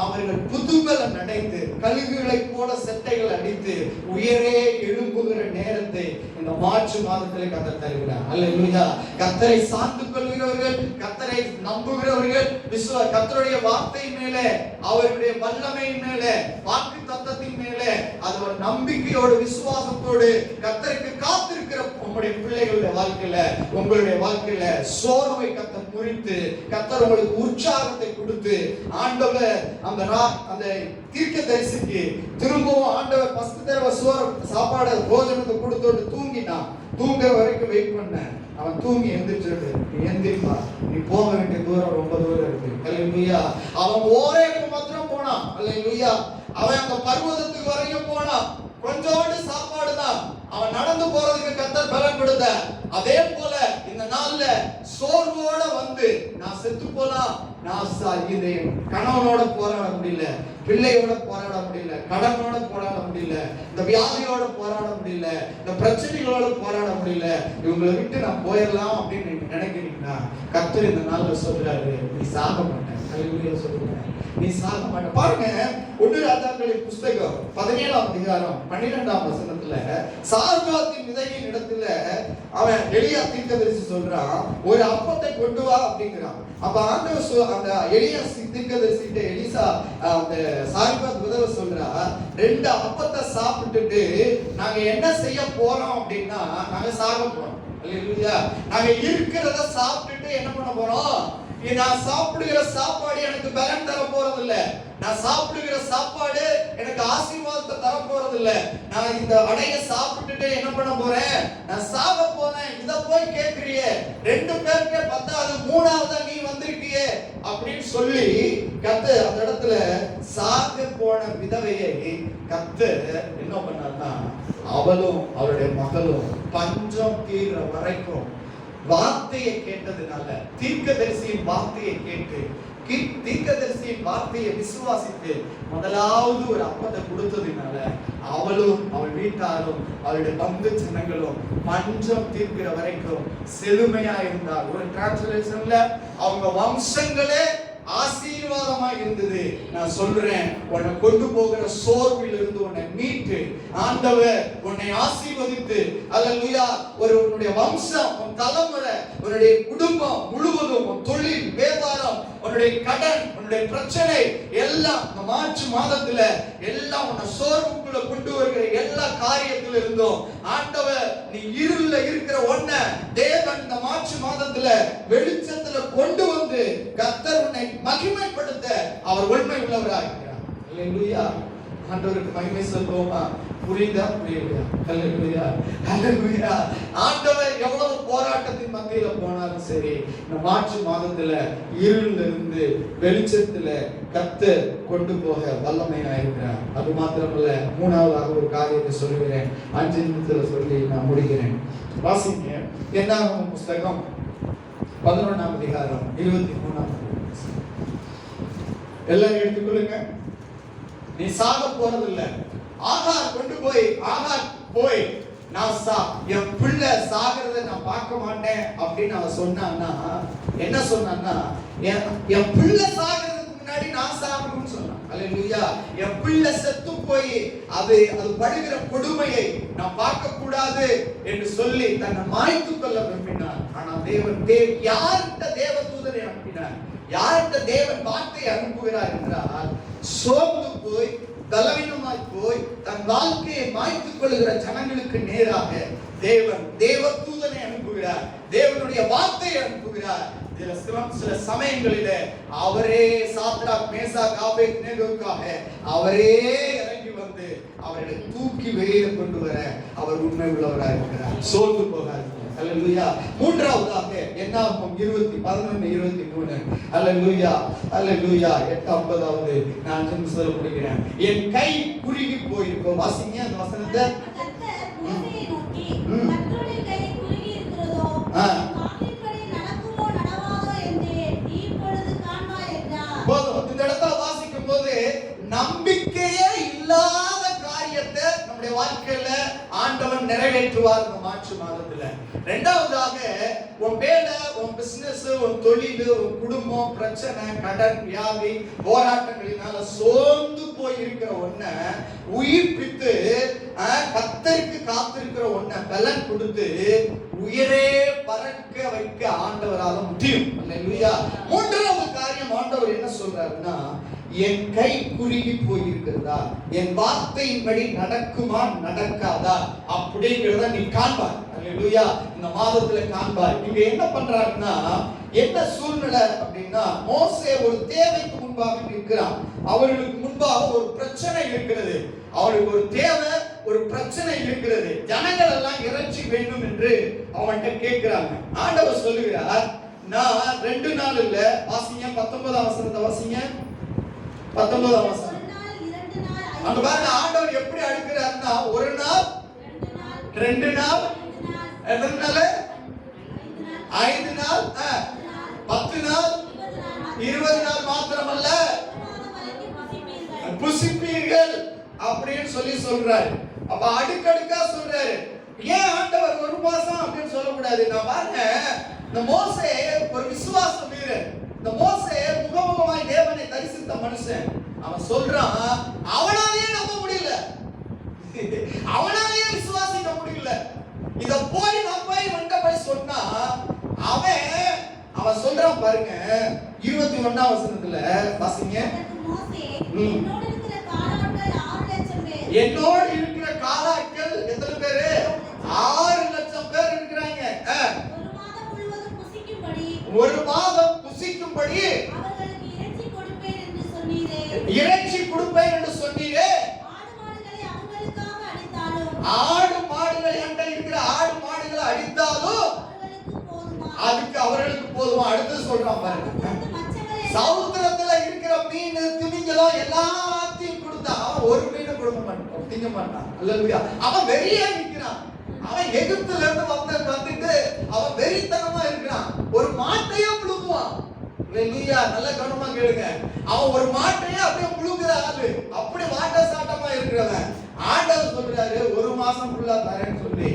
S1: அவர்கள் புதுபலன் அடைந்து கழுகுகளை போல செட்டைகள் அடித்து உயரே எழும்புகிற நேரத்தை இந்த மார்ச் மாதத்திலே கர்த்தர் தருகிறார். அல்லேலூயா. கர்த்தரை சார்ந்து கொள்கிறவர்கள், கர்த்தரை நம்புகிறவர்கள், கர்த்தருடைய வார்த்தை மேலே, அவருடைய வல்லமையின் மேலே, வாக்கு தத்தத்தின் மேலே அது ஒரு நம்பிக்கையோடு விசுவாசத்தோடு கர்த்தருக்கு காத்திருக்கிற உங்களுடைய பிள்ளைகளுடைய வாழ்க்கையில, உங்களுடைய வாழ்க்கையில சோர்வை கர்த்தர் முறித்து, கர்த்தர் உங்களுக்கு உற்சாகத்தை கொடுத்து, ஆண்டவர் அந்த தீர்க்கதரிசிக்கு திரும்பவும் ஆண்டவர் 10 தடவை சாப்பாடு போஜனத்தை கொடுத்தோடு தூங்கினான். தூங்குற வரைக்கும் வெயிட் பண்ண. அவன் தூங்கி எந்திரிச்சிட்டு, எந்திரிப்பா, நீ போக வேண்டிய தூரம் ரொம்ப தூரம் இருக்கு. அல்லேலூயா. அவன் ஓரேக்கு மாத்திரம் போனான். அல்லேலூயா. அவன் அந்த பர்வதத்துக்கு வரைக்கும் போனான். கொஞ்சோண்டு சாப்பாடு தான். அவன் நடந்து போறதுக்கு கர்த்தர் பலன் கொடுத்த. அதே போல இந்த நாள்ல சோர்வோட வந்து நான் செத்து போலாம், நான் கணவனோட போராட முடியல, பிள்ளையோட போராட முடியல, கடனோட போராட முடியல, இந்த வியாதியோட போராட முடியல, இந்த பிரச்சனைகளோட போராட முடியல, இவங்களை விட்டு நான் போயிடலாம் அப்படின்னு நினைக்கிறீங்கன்னா கர்த்தர் இந்த நாள்ல சொல்றாரு, நீ சாக மாட்டேன். அல்லேலூயா சொல்லுங்க, நீ சாக மாட்டேன். பாருங்க, 1 ராஜாக்களின் புஸ்தகம் 17ஆம் அதிகாரம் 12ஆம் வசனத்துல சார்பாத்தின் விதையின் இடத்துல அவன் எலியா தீர்க்கதரிசி சொல்றான், ஒரு அப்பத்தை கொண்டு வா அப்படிங்கிறான். அப்ப ஆண்டவர் அந்த எலியா தீர்க்கதரிசிட்ட எலிசா அந்த சார்பாத் விதவை சொல்றா, 2 அப்பத்தை சாப்பிட்டுட்டு நாங்க என்ன செய்ய போறோம் அப்படின்னா நாங்க சாக போறோம். அல்லேலூயா. நாங்க இருக்கிறத சாப்பிட்டுட்டு என்ன பண்ண போறோம்? நான் சாப்பிடுகிற சாப்பாடு எனக்கு பலன் தர போறது இல்ல, நான் சாப்பிடுகிற சாப்பாடு எனக்கு ஆசீர்வாதத்தை தர போறது இல்ல, நான் இந்த அடைய சாப்பிட்டுட்டு என்ன பண்ண போறேன்? நான் சாக போறேன். இத போய் கேக்குறியே, 2 பேருக்கு 10வது 3வது நீ வந்திருக்கியே அப்படின்னு சொல்லி கர்த்தர் அந்த இடத்துல சாக போன விதவையை கர்த்தர் என்ன பண்ணார்னா, அவளும் அவருடைய மகளும் பஞ்சம் தீர வரைக்கும் வார்த்தையை கேட்டதுனால, தீர்க்கதரிசியின் வார்த்தையை கேட்டு, தீர்க்கதரிசியின் வார்த்தையை விசுவாசித்து முதலாவது ஒரு அப்பத்தை கொடுத்ததுனால அவளும் அவள் வீட்டாரும் அவளுடைய பங்கு ஜனங்களும் பஞ்சம் தீர்க்கிற வரைக்கும் செழுமையா இருந்தார். ஒரு டிரான்ஸ்லேஷன்ல அவங்க வம்சங்களே ஆசீர்வாதமா இருந்தது. நான் சொல்றேன், உன்னை கொண்டு போகிற சோர்வில் இருந்து உன்னை மீட்டு ஆண்டவர் உன்னை ஆசீர்வதித்து, அல்லேலூயா, உன்னுடைய வம்சம், உன் தலைமுறை, உன்னுடைய குடும்பம் முழுவதும், உன் தொழில், வியாபாரம், உன்னுடைய கடன், உன்னுடைய பிரச்சனை எல்லாம் இந்த மார்ச் மாதத்துல எல்லாம் உன்னை சோர்வுக்குள்ள கொண்டு வருகிற எல்லா காரியத்துல இருந்தும் ஆண்டவர் நீ இருள்ல இருக்கிற ஒன்ன தேவன் இந்த மார்ச் மாதத்துல வெளிச்சத்துல கொண்டு வந்து கர்த்தர் உன்னை மகிமைப்படுத்த அவர் உண்மை உள்ளவராக இருக்கிறார். அல்லேலூயா. ஆண்டவருக்கு மகிமை சொல்லுவோமா? புரியுதா? புரியலையா? அல்லேலூயா, அல்லேலூயா. ஆண்டவர் எவ்வளவு போராட்டத்தின் மத்தியில போனாலும் சரி, இந்த மார்ச் மாதத்துல இருள்ல இருந்து வெளிச்சத்துல கர்த்தர் கொண்டு போக வல்லமையா இருக்கிறார். அது மாத்திரமல்ல, மூணாவதாக ஒரு காரியத்தை சொல்லுகிறேன், 5 நிமிஷத்துல சொல்லி நான் முடிக்கிறேன். வாசிங்க என்னாகும் புஸ்தகம் 11ஆம் அதிகாரம் 23ஆம் வசனம். எல்லாரும் எடுத்துக்கொள்ளுங்க. நீ சாக போறது இல்ல. ஆகார் கொண்டு போய், ஆகார் போய், நான் என் பிள்ளை சாகிறத நான் பார்க்க மாட்டேன் அப்படின்னு அவன் சொன்னான்னா, என்ன சொன்னான்னா, என் பிள்ளை சாகிறதுக்கு முன்னாடி நான் சாகணும்னு சொன்னான். அல்லேலூயா. என் பிள்ளை செத்து போய் அது படுகிற கொடுமையை நான் பார்க்க கூடாது என்று சொல்லி தன்னை மாய்த்து கொள்ள விரும்பினார். ஆனா தேவன் யார்கிட்ட தேவதூதனை அனுப்பினார்? யார்கிட்ட தேவன் வார்த்தையை அனுப்புகிறார் என்றால், சோர்ந்து போய் பலவீனமாய் போய் தன் வாழ்க்கையை மாய்த்துக் கொள்ளுகிற ஜனங்களுக்கு நேராக தேவன் தேவதூதனை அனுப்புகிறார். தேவனுடைய வார்த்தையை அனுப்புகிறார். சில சமயங்களிலே அவரே சாத்ராக், மேசாக், ஆபேத்நேகோவுக்காக அவரே இறங்கி வந்து அவர்களை தூக்கி வெளியில கொண்டு வர அவர் உண்மை உள்ளவராக இருக்கிறார். சோர்ந்து போகாதீங்க. அல்லேலூயா. மூன்றாவதாக என்னாகும் 11:23. அல்லேலூயா, அல்லேலூயா. 8:50வது நான் 5 நிமிஷத்துல முடிக்கிறேன். என் கை குறுகி போயிருக்கும். வாசிங்க அந்த வசனத்தை.
S3: கர்த்தர் மோசேயை நோக்கி, கர்த்தருடைய கை குறுகி இருக்கிறதோ, காற்றின்படி நடக்குமோ நடவாதோ என்று நீ இப்பொழுது காண்பாய் என்றார்.
S1: போதும். இந்த இடத்துல வாசிக்கும் போது நம்பிக்கையே இல்லாத காரியத்தை நம்முடைய வாழ்க்கையில ஆண்டவன் நிறைவேற்றுவார் இந்த மார்ச் மாதத்துல. இரண்டாவதாக, உன் வேலை, உன் பிசினஸ், உன் தொழில், உன் குடும்பம், பிரச்சனை, கடன், வியாதி, போராட்டங்களினால சோர்ந்து போய் இருக்கிற ஒன்ன உயிர்ப்பித்து, கர்த்தருக்கு காத்திருக்கிற ஒன்ன பலன் கொடுத்து உயிரே பறக்க வைக்க ஆண்டவரால முடியும். அல்லேலூயா. மூன்றாவது காரியம் ஆண்டவர் என்ன சொல்றாருன்னா, என் கை குறுகி போயிருக்கிறதா, என் வார்த்தையின்படி நடக்குமா நடக்காதா அப்படிங்கிறத நீ காண்பாய். அல்லேலூயா. இந்த மாதத்துல காண்பாய். இங்க என்ன பண்றாருன்னா, என்ன சூழ்நிலை அப்படின்னா, மோசே ஒரு தேவைக்கு முன்பாக இருக்கிறான். அவர்களுக்கு முன்பாக ஒரு பிரச்சனை இருக்கிறது. அவருக்கு ஒரு தேவை, ஒரு பிரச்சனை இருக்கிறது. ஜனங்கள் எல்லாம் இறைச்சி வேண்டும் என்று அவன்கிட்ட கேட்கிறாங்க. ஆண்டவர் சொல்லுகிறார், நான் 2 நாள் இல்ல. வாசிங்க 19ஆம் வசனத்தை வாசிங்க. 19ஆம் வசனம். அங்க பாருங்க, ஆண்டவர் எப்படி அடுக்கிறாருன்னா, 1 நாள், 2 நாள், எத்தனை நாள்? 5 நாள், 10 நாள், 20 நாள் மாத்திரமல்ல, புசிப்பீர்கள் அப்படின்னு சொல்லி சொல்றாரு. அப்ப அடுக்கடுக்கா சொல்றாரு. ஏன் ஆண்டவர் 1 மாசம் அப்படின்னு சொல்லக்கூடாது? நான் பாருங்க, இந்த மோசே ஒரு விசுவாச வீரர். இந்த மோசே முகமுகமாய் தேவனை தரிசித்த மனுஷன். அவன் சொல்றான், அவனாலேயே நம்ப முடியல, அவனாலேயே விசுவாசிக்க முடியல. இத போய் நான் போய் வந்தபடி சொன்னா அவன் சொல்றான் பாருங்க. 21ஆம் வசனத்துல வாசிங்க. என்னோடு இருக்கிற காலாட்கள் எத்தனை பேரு? 6 லட்சம் பேர் இருக்கிறாங்க. ஒரு மாதம் புசிக்கும்படி இறைச்சி கொடுப்பேன் என்று சொன்னீரே. ஆடு மாடுகளை அண்டை இருக்கிற ஆடு மாடுகளை அடித்தாலும் அதுக்கு அவர்களுக்கு போதுமா? அடுத்து சொல்றான் பாருங்க. சமுத்திரத்துல இருக்கிற மீன், திமிங்கலம் எல்லாத்தையும் கொடுத்தா அவன் ஒரு மீன் கொடுக்க மாட்டான், திங்க மாட்டான். அல்லேலூயா. அவன் வெறியா நிற்கிறான். அவன் எகிப்துல இருந்து வந்துட்டு அவன் வெறித்தனமா இருக்கிறான். ஒரு மாட்டையே புழுங்குவான். அல்லேலூயா. நல்ல கவனமா கேளுங்க. அவன் ஒரு மாட்டையே அப்படியே புழுங்குற ஆளு. அப்படி வாட்ட சாட்டமா இருக்கிறவன். ஆண்டவர் சொல்றாரு, 1 மாசம் ஃபுல்லா தரேன்னு சொல்லி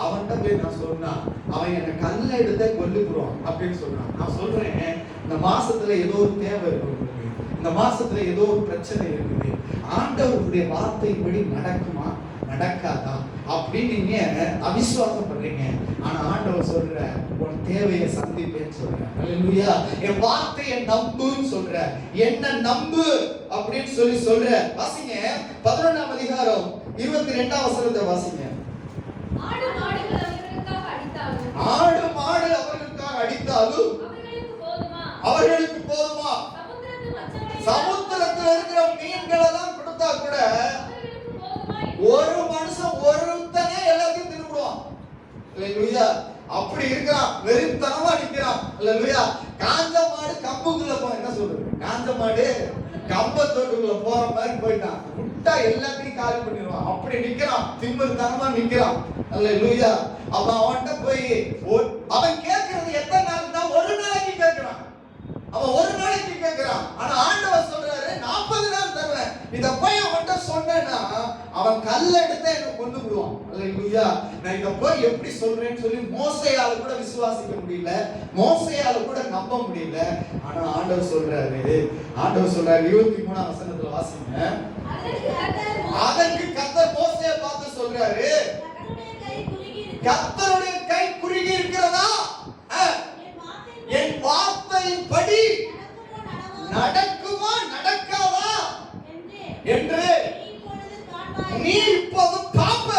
S1: அவன்கிட்ட போய் நான் சொன்னா, அவன் என்ன கல்ல எடுத்த கொல்லுக்குறான் அப்படின்னு சொல்றான். நான் சொல்றேன், இந்த மாசத்துல ஏதோ ஒரு தேவை இருக்கு உங்களுக்கு, இந்த மாசத்துல ஏதோ ஒரு பிரச்சனை இருக்குது, ஆண்டவருடைய வார்த்தைப்படி நடக்குமா நடக்காதா அப்படின்னு நீங்க அவிசுவாசம் பண்றீங்க. ஆனா ஆண்டவர் சொல்ற உன் தேவையை சந்திப்பேன்னு சொல்ற. அல்லேலூயா. என் வார்த்தையை நம்புன்னு சொல்ற, என்ன நம்பு அப்படின்னு சொல்ற. வாசிங்க 11ஆம் அதிகாரம் 22ஆம் வசனத்தை வாசிங்க.
S4: ஆடு மாடுகள் அவர்களுக்காக அடித்தாலும்
S1: அவர்களுக்கு போதுமா? சமுத்திரத்தில் இருக்கிற மீன்களை தான் கொடுத்தா கூட ஒரு மனுஷன் ஒருத்தனே எல்லாத்தையும் திரும்பிடுவான். அல்லேலூயா. அப்படி இருக்கிறான், வெறுத்தனமா நிக்கிறான். அல்லேலூயா. காஞ்ச மாடு கம்புக்குள்ள போ, என்ன சொல்றது, காஞ்ச மாடு கம்பத்தோட்டுக்குள்ள போற மாதிரி போயிட்டான், விட்டா எல்லாத்தையும் காலி பண்ணிடுவான். அப்படி நிக்கிறான், திமிர்த்தனமா நிக்கிறான். அல்லேலூயா. அப்ப அவன்கிட்ட போய் அவன் கேட்கறது எத்தனை நாள் தான்? ஒரு நாளைக்கு கேட்கிறான். அவன் ஒரு நாளைக்கு கேட்கிறான். ஆனா ஆண்டவர் சொல்றாரு 40 நாள் தருவேன். இத போய் அவன்கிட்ட சொன்னேன்னா அவன் கல்ல எடுத்து என்ன கொண்டு விடுவான். அல்லேலூயா. நான் இத போய் எப்படி சொல்றேன்னு சொல்லி மோசேயால கூட விசுவாசிக்க முடியல, மோசேயால கூட நம்ப முடியல. ஆனா ஆண்டவர் சொல்றாரு 23ஆம் வசனத்துல வாசிங்க. அதற்கு கர்த்தர் மோசேயை பார்த்து சொல்றாரு, கர்த்தருடைய கை குறுகி இருக்கிறதா? என் வார்த்தையின்படி நடக்குமா நடக்காதா என்று நீ இப்போது பாப்ப.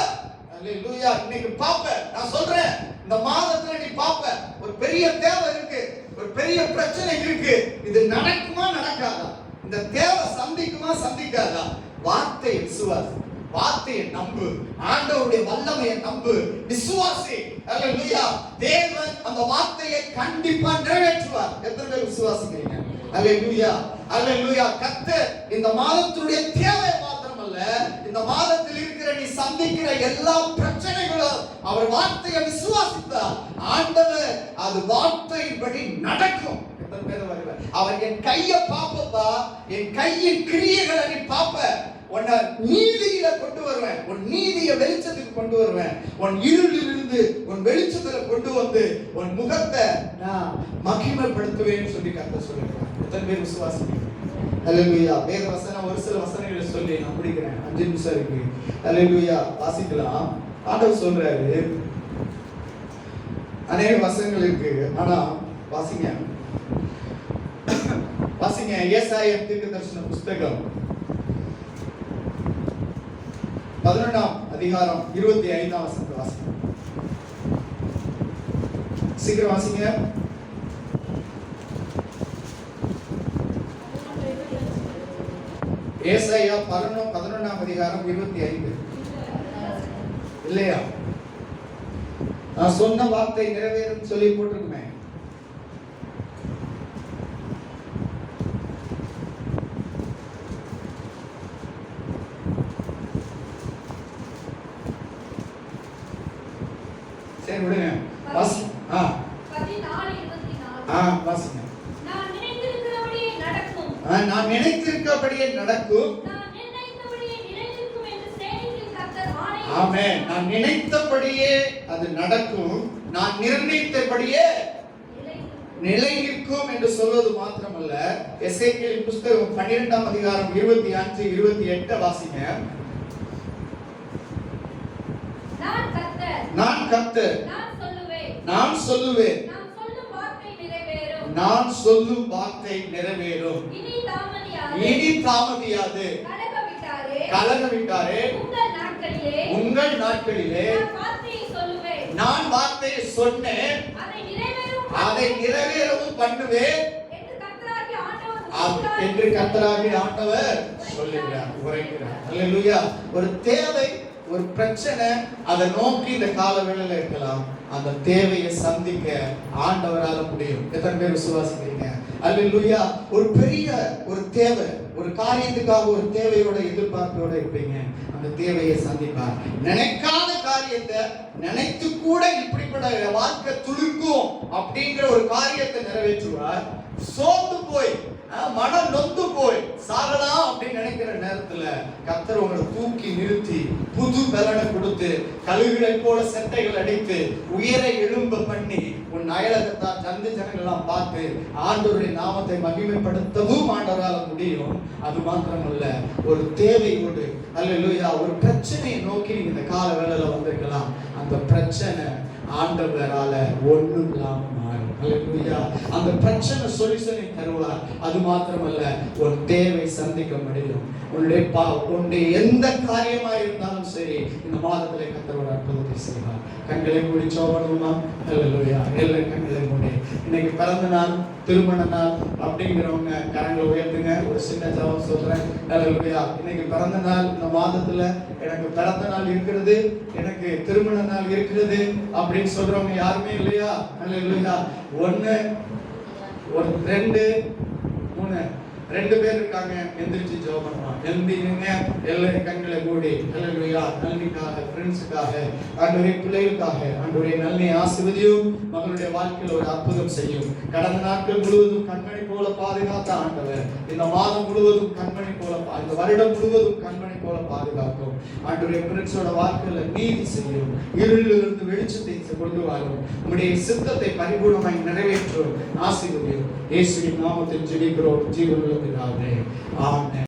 S1: அல்லேலூயா. இன்னைக்கு பாப்ப. நான் சொல்றேன், இந்த மாதத்துல நீ பாப்ப. ஒரு பெரிய தேவை இருக்கு, ஒரு பெரிய பிரச்சனை இருக்கு. இது நடக்குமா நடக்காதா? இந்த தேவை சந்திக்குமா சந்திக்காதா? வார்த்தை விசுவாசி, வார்த்தையை நம்பு, ஆண்டவருடைய வல்லமையை நம்பு, விசுவாசி. அல்லேலூயா. தேவன் அந்த வார்த்தையை கண்டிப்பா நிறைவேற்றுவார். எத்தனை பேர் விசுவாசிக்கிறீங்க? அல்லேலூயா. அல்லேலூயா. கர்த்தர் இந்த மாதத்துடைய தேவை மாத்திரமல்ல, இந்த மாதத்தில் இருக்கிற நீ சந்திக்கிற எல்லா பிரச்சனைகளும் அவர் வார்த்தையை விசுவாசித்தா ஆண்டவர் அது வார்த்தையின்படி நடக்கும். எத்தனை பேர் வருவார்? அவர் என் கையை பாப்பப்பா, என் கையின் கிரியைகளை நீ பாப்ப, உன்னை நீதியில கொண்டு வருவேன், உன் நீதியை வெளிச்சத்துக்கு கொண்டு வருவேன், உன் இருளிலிருந்து உன் வெளிச்சத்துல கொண்டு வந்து உன் முகத்தை நான் மகிமைப்படுத்துவேன்னு சொல்லி கர்த்தர் சொல்லுகிறார். எத்தனை பேர் விசுவாசிக்கிறீங்க? அல்லேலூயா. வேத வசனம் ஒரு சில வசனங்களை சொல்லி நான் முடிக்கிறேன், 5 நிமிஷம் இருக்கு. அல்லேலூயா. வாசிக்கலாம். ஆண்டவர் சொல்றாரு, அநேக வசனங்கள் இருக்கு, ஆனா வாசிங்க வாசிங்க. ஏசாயா தீர்க்கதரிசன புஸ்தகம் 11ஆம் அதிகாரம் 25ஆம் வசனத்தை வாசிங்க. சீக்கிரம் வாசிங்க. ஏசாயா 11ஆம் அதிகாரம் 25. இல்லையா? நான் சொன்ன வார்த்தை நிறைவேறும் சொல்லி போட்டிருக்குமே. சரி விடுங்க. வாசி. 14:24. வாசிங்க.
S4: நான் நினைத்திருக்கிறபடியே நடக்கும்.
S1: நான் நினைத்திருக்கிறபடியே நடக்கும்.
S4: நான் நினைத்தபடியே நிலைநிற்கும் என்று சேனைகளின் கர்த்தர் ஆணையிட்டார்.
S1: ஆமென். நான் நினைத்தபடியே அது நடக்கும், நான் நிர்ணயித்தபடியே நிலை நிற்கும் என்று சொல்வது மாத்திரமல்ல, எசேக்கியேல் புஸ்தகம் 12ஆம் அதிகாரம் 25 28 வாசிங்க. நான் கர்த்தர், நான் சொல்லுவேன், நான் சொல்லும் வார்த்தை நிறைவேறும். இனி தாமதியாது. கலகவிட்டாரே உங்கள் நாட்களிலே நான் வார்த்தையை சொன்னேன், அதை நிறைவேறவும் பண்ணுவேன் என்று கர்த்தராகிய ஆண்டவர் சொல்லுகிறார், உரைக்கிறார். அல்லேலூயா. ஒரு தேவை, ஒரு பிரச்சனை, அதை நோக்கி இந்த கால வேளையில இருக்கலாம். அந்த தேவையை சந்திக்க ஆண்டவரால முடியும். எத்தனை பேர் விசுவாசிக்கிறீங்க? அல்லேலூயா. ஒரு பெரிய ஒரு தேவை, ஒரு காரியத்துக்காக ஒரு தேவையோட எதிர்பார்ப்போட இருப்பீங்க. அந்த தேவையை சந்திப்பார். நினைக்காத காரியத்தை நினைத்து கூட இப்படிப்பட்ட வாழ்க்கை துளிர்க்கும் அப்படிங்கிற ஒரு காரியத்தை நிறைவேற்றுவார். சோர்ந்து போய் மனம் நொந்து போய் சாகலாம் அப்படின்னு நினைக்கிற நேரத்துல கர்த்தர் உங்களை தூக்கி நிறுத்தி புது பலனை கொடுத்து கழுகுகளை போல செட்டைகள் அடித்து உயர எழும்ப பண்ணி உன் அயலகத்தார் ஜந்து ஜனங்கள்லாம் பார்த்து ஆண்டவருடைய நாமத்தை மகிமைப்படுத்தவும் ஆண்டவரால முடியும். அது மாத்திரமல்ல, ஒரு தேவையோடு அல்லேலூயா ஒரு பிரச்சனையை நோக்கி நீங்க இந்த கால வேளையில வந்திருக்கலாம். அந்த பிரச்சனை ஆண்டவரால ஒண்ணும் இல்லாம மாறும். அல்லேலூயா. அந்த பிரச்சனை சொல்யூஷனை தருவார். அது மாத்திரமல்ல, ஒரு தேவை சந்திக்க முடியும். உன்னுடைய எந்த காரியமா இருந்தாலும் சரி, இந்த மாதத்திலே கர்த்தர் ஒரு அற்புதத்தை செய்வார். கண்களை மூடி சோபணுமா? அல்லேலூயா. எல்லா கண்களை மூடி. இன்னைக்கு பிறந்த நாள், திருமண நாள் அப்படிங்கிறவங்க கரங்களை உயர்த்துங்க. ஒரு சின்ன ஜெபம் சொல்றேன். அல்லேலூயா. இன்னைக்கு பிறந்த நாள், இந்த மாதத்துல எனக்கு பிறந்த நாள் இருக்கிறது, எனக்கு திருமண நாள் இருக்கிறது அப்படின்னு சொல்றவங்க யாருமே இல்லையா? அல்லேலூயா. 1 1 2 3 2 பேர் இருக்காங்க. எந்திரிச்சு ஜெபம் பண்ணுவாங்க. எழுந்திருங்க. எல்லாரும் கண்களை மூடி. அல்லேலூயா. நன்மைக்காக, ஃப்ரெண்ட்ஸுக்காக, ஆண்டவரே பிள்ளைகளுக்காக ஆண்டவரே நன்மை ஆசீர்வதியும். மகளுடைய வாழ்க்கையில் ஒரு அற்புதம் செய்யும். கடந்த நாட்கள் முழுவதும் கண்மணி போல பாதுகாத்த ஆண்டவர் இந்த மாதம் முழுவதும் கண்மணி போல, இந்த வருடம் முழுவதும் கண்மணி போல பாதுகாக்கும். ஆண்டவரே ஃப்ரெண்ட்ஸோட வாழ்க்கையில நீதி செய்யும். இருளிலிருந்து வெளிச்சத்தை கொண்டு வரும். உம்முடைய சித்தத்தை பரிபூர்ணமாய் நிறைவேற்றும். ஆசீர்வதியும். இயேசுவின் நாமத்தில் ஜெபிக்கிறோம் ஜீவனுள்ள பிதாவே. ஆமென்.